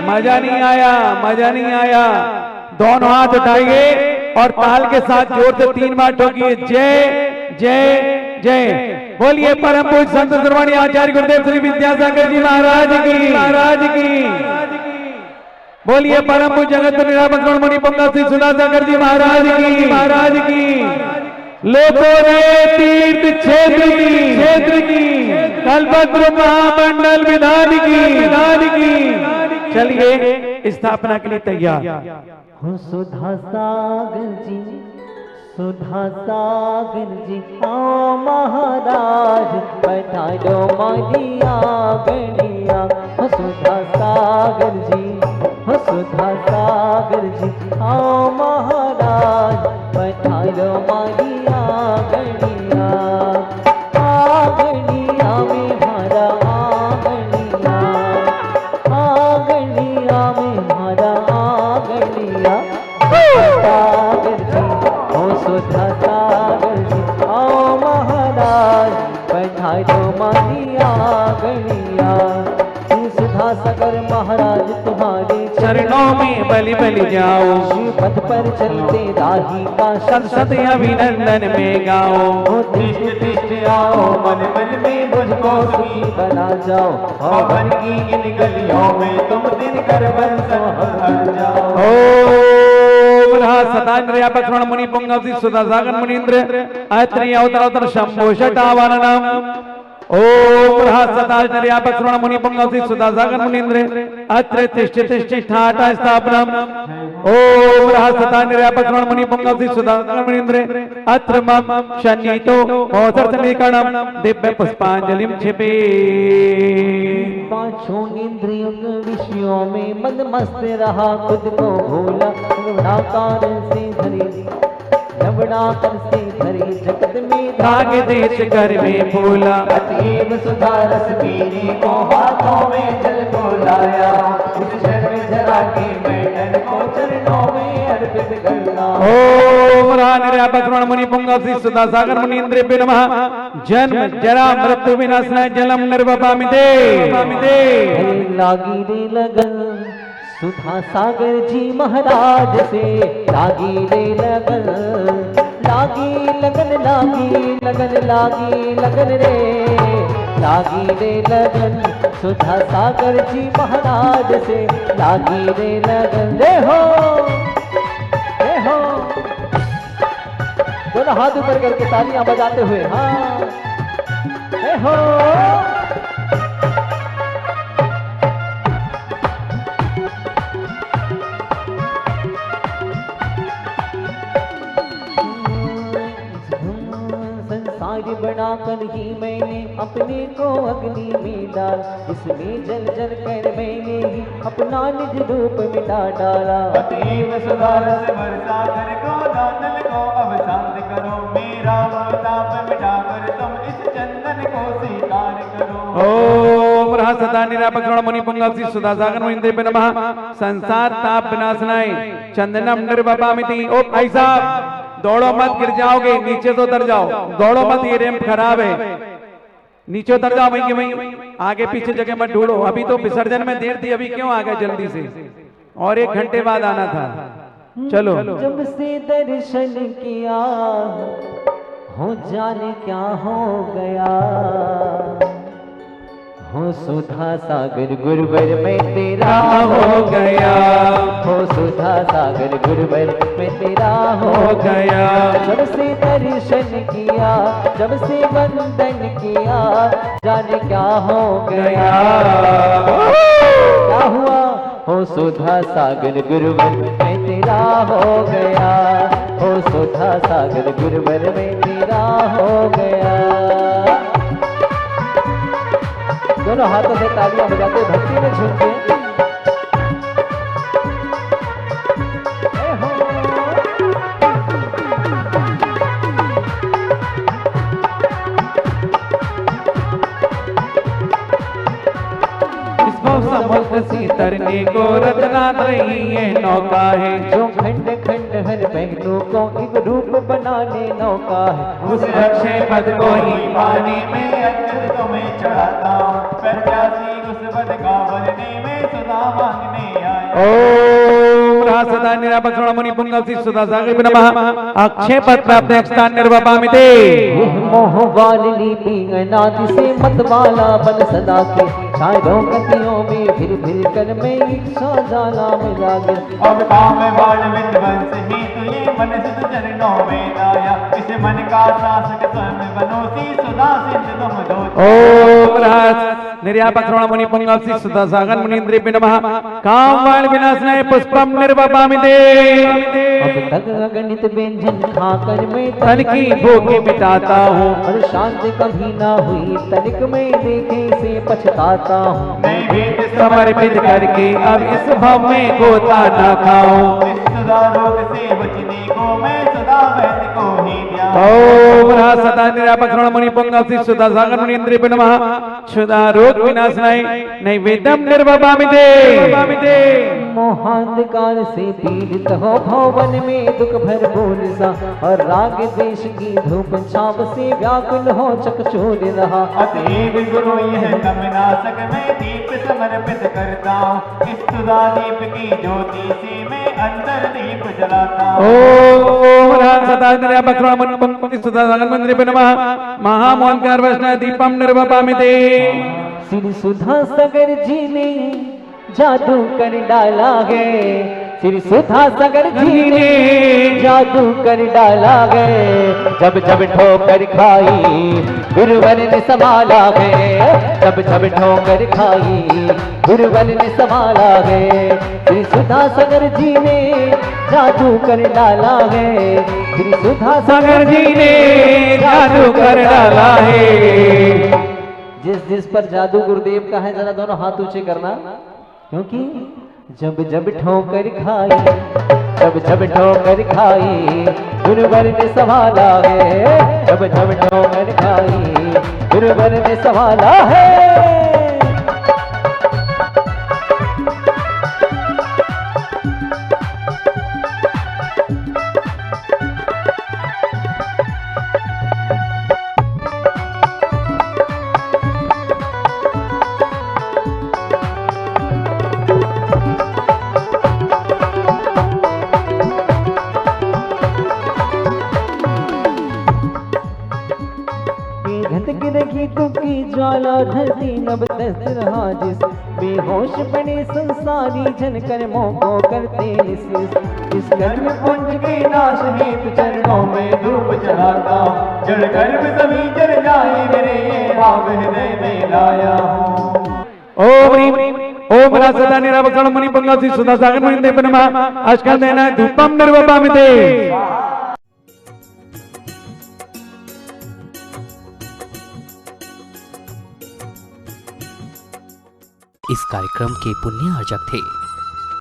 मजा नहीं आया, मजा नहीं आया। दोनों हाथ उठाइए और ताल के साथ जोर से 3 बार ठोकिए, जय जय जय। बोलिए परम पूज्य संत सर्वणी आचार्य गुरुदेव श्री विद्यासागर जी महाराज की। बोलिए परम पूज्य जगत निरामक मुनि पुंग श्री सुनासागर जी महाराज की। लोकोदय तीर्थ क्षेत्र की कल्पद्रुम महामंडल विधान की। चलिए स्थापना के लिए तैयार हो। सुधा सागर जी, सुधा सागर जी आओ महाराज पधारो मालिया गणिया। हो सुधा सागर जी, हो सुधा सागर जी आओ महाराज पधारो मालिया गणिया। आगणिया में हरा आगणिया, आगणिया में हरा आगणिया। सागर जी, हो सुधा सागर जी आओ महाराज पधारो मालिया गणिया। सुधा सागर महाराज तुम्हारे चरणों में बलि बलि जाओ, पथ पर चलते राही का सत सत अभिनंदन में गाओ। हो तिष्ठ तिष्ठ आओ मन मन में मुझको सुखी बना जाओ। पवन की इन गलियों में तुम दिन कर बरसो हर जाओ। ओम सदान्यापक श्रवण मुनि पुंग श्री सुधासागर मुनीन्द्र अत्रि अवतर शंभो षटावरणम। ओम सदाशिर्यापक श्रवण मुनि पुंगव सुधा सागर मुनीन्द्र अत्र तिष्ठ तिष्ठ ठाटा स्थापनम। ओम सदाशिर्यापक श्रवण मुनि पुंगव सुधा सागर मुनीन्द्र अत्र मम शनितो औसर समीकरणम दिव्य पुष्पांजलिम छिपे। पांचों इंद्रियों के विषयों में मद मस्त रहा, खुद को भूला लवणाकार से भरी, लवणाकर से भरी जगत में भाग देश घर में भूला। अतीब सुधा रस पीने को हाथों में जल को लाया, उस जल में जरा के बैठन को चरणों में अर्पित करना। ओम निर्यापक श्रवण मुनि पुंगव सुधा सागर मुनीन्द्र नमः। जन्म जरा मृत्यु विनाशनाय जलम निर्वपामिते। लागी रे लगन सुधा सागर जी महाराज से, लागी रे लगन, लागी लगन, लागी लगन, लागी लगन रे, लागी रे लगन सुधा सागर जी महाराज से, लागी रे लगन। रे हो दोनों हाथ ऊपर करके तालियां बजाते हुए, हाँ रे हो। बनाकर ही मैंने अपने को अग्नि में डाल, इसमें जल जल कर मैंने ही अपना निज रूप मिटा डाला। अतीब सुधा रस बरसा कर को दानल को अब शांत करो, मेरा ताप मिटा कर तुम इस चंदन को स्वीकार करो। ओम सदा निरापक श्रवण मुनि पुंगव सुधा सागर मुनीन्द्र नमः। संसार ताप विनाशनाय चंदनम निर्वपामिति। ओ भाई साहब दौड़ो मत, गिर जाओगे, नीचे तो उतर जाओ, दौड़ो मत, ये रैंप खराब है, नीचे उतर जाओ वहीं के वहीं, आगे पीछे जगह मत ढूंढो। अभी तो विसर्जन में देर थी, अभी क्यों आ गए जल्दी से, और 1 घंटे बाद आना था। चलो। जब से दर्शन किया हो जाने क्या हो गया, हो सुधा सागर गुरुवर में तेरा हो गया, हो सुधा सागर गुरुवर में तेरा हो गया। जब से दर्शन किया, जब से वंदन किया, जाने क्या हो गया, क्या हुआ। हो सुधा सागर गुरुवर में तेरा हो गया, हो सुधा सागर गुरुवर में तेरा हो गया। दोनों हाथों से तालियां बजाते भक्ति में झूमते। समुद्र सी तरने को रतनात रही है नौका है, जो खंड खंड हर पहलू को एक रूप बनाने नौका है। उस अक्षय पद को ही पानी में अक्षर तुम्हें चढ़ाता हूँ, प्रत्याशी उस पद का बनने में सदा मांगने आया। ओम सदा निरापक श्रवण मुनि पुंगव सुधा सागर नमः। अक्षय पद प्राप्त स्थान निर्वपामिते। मोह वाली लिपि अनादि से मतवाला बन सदा के, शायरों गतियों में फिर फिर कर मैं इच्छा जाला में लागे। अब काम बाण विध्वंस ही तुझे मन सिद्ध चरणों में लाया, इस मन का शासक स्वयं बनो सी सुधा सिद्ध तुम दो। ओम निर्यापक श्रवण मुनि पुंगव सुधा सागर मुनीन्द्र नमः। काम वाण विनाशनाय पुष्पम निर्वपामिते। अब तक अगणित व्यंजन खाकर मैं तन की भूख मिटाता हूँ, और शांति कभी ना हुई तनिक में देखे से पछताता हूँ। मैं भेंट समर्पित करके अब इस भव में गोता न खाऊं। इस सदा रोग से बचने को मैं सदा वैद्य को ही ध्यान। ओम सदा निरापक श्रवण मुनि पुंगव सुधा सागर मुनीन्द्र नमः। क्षुधा रोग विनाशनाय नैवेद्यम निर्वपामिते। मोहांधकार से पीड़ित हो भवन में दुख भरपूर सा, और राग देश की धूप छाव से व्याकुल हो चकचोर रहा। अतीब गुरु यह कमनाशक मैं दीप समर्पित करता हूँ, इस सुधा दीप की ज्योति से मैं अंदर दीप जलाता हूँ। ओम सदा निरापक श्रवण मुनि पुंगव सुधा सागर मुनीन्द्र नमः। महामोहनकार वैष्णव दीपम निर्वपामिते। श्री सुधा सागर जी ने जादू कर डाला है, श्री सुधा सागर जी ने जादू कर डाला है। जब जब ठोकर खाई गुरुवर ने संभाला है, जब जब ठोकर खाई गुरुवर ने संभाला है। श्री सुधा सागर जी ने जादू कर डाला है, श्री सुधा सागर जी ने जादू कर डाला है। जिस जिस पर जादू गुरुदेव का है जरा दोनों हाथ ऊंचे करना, क्योंकि जब जब ठोकर खाई, जब जब ठोकर खाई गुरुवर ने संभाला है, जब जब ठोकर खाई गुरुवर ने संभाला है। की ज्वाला धरती नभ दस रहा जिस, बेहोश बने संसारी जन कर्मों को करते इस कर्म पुंज के नाश हेतु चरणों में धूप चढ़ाता, जड़ गर्भ सभी जल जाए मेरे ये भाव हृदय में लाया ओम रासदा निरावकण मणि पंगासी सुधा सागर मणि देवनमा अष्कंदेना धूपम निर्वपामिते। इस कार्यक्रम के पुण्य अर्चक थे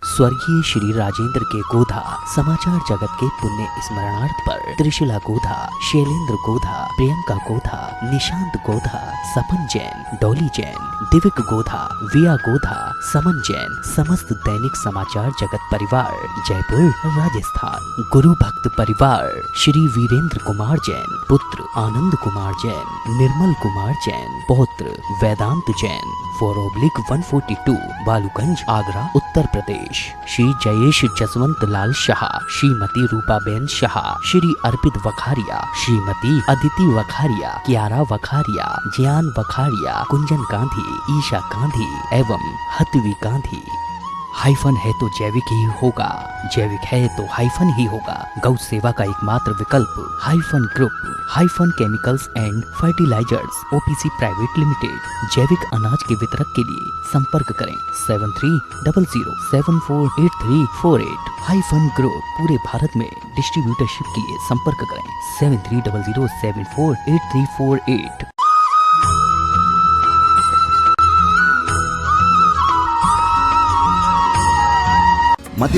स्वर्गीय श्री राजेंद्र के गोधा। समाचार जगत के पुण्य स्मरणार्थ पर त्रिशिला गोधा, शैलेंद्र गोधा, प्रियंका गोधा, निशांत गोधा, सपन जैन, डॉली जैन, दिविक गोधा, विया गोधा, समन जैन, समस्त दैनिक समाचार जगत परिवार जयपुर राजस्थान, गुरु भक्त परिवार श्री वीरेंद्र कुमार जैन, पुत्र आनंद कुमार जैन, निर्मल कुमार जैन, पौत्र वेदांत जैन, 4/142 बालूगंज आगरा उत्तर प्रदेश। श्री जयेश जसवंत लाल शाह, श्रीमती रूपाबेन शाह, श्री अर्पित वखारिया, श्रीमती अदिति वखारिया, कियारा वखारिया, जियान वखारिया, कुंजन गांधी, ईशा गांधी एवं हतवी गांधी। हाइफन है तो जैविक ही होगा, जैविक है तो हाइफन ही होगा। गौ सेवा का एकमात्र विकल्प hyphen group, hyphen chemicals and fertilisers OPC private limited. जैविक अनाज के वितरक के लिए संपर्क करें 7300748348। हाइफन ग्रुप पूरे भारत में डिस्ट्रीब्यूटरशिप के लिए संपर्क करें 7300748348।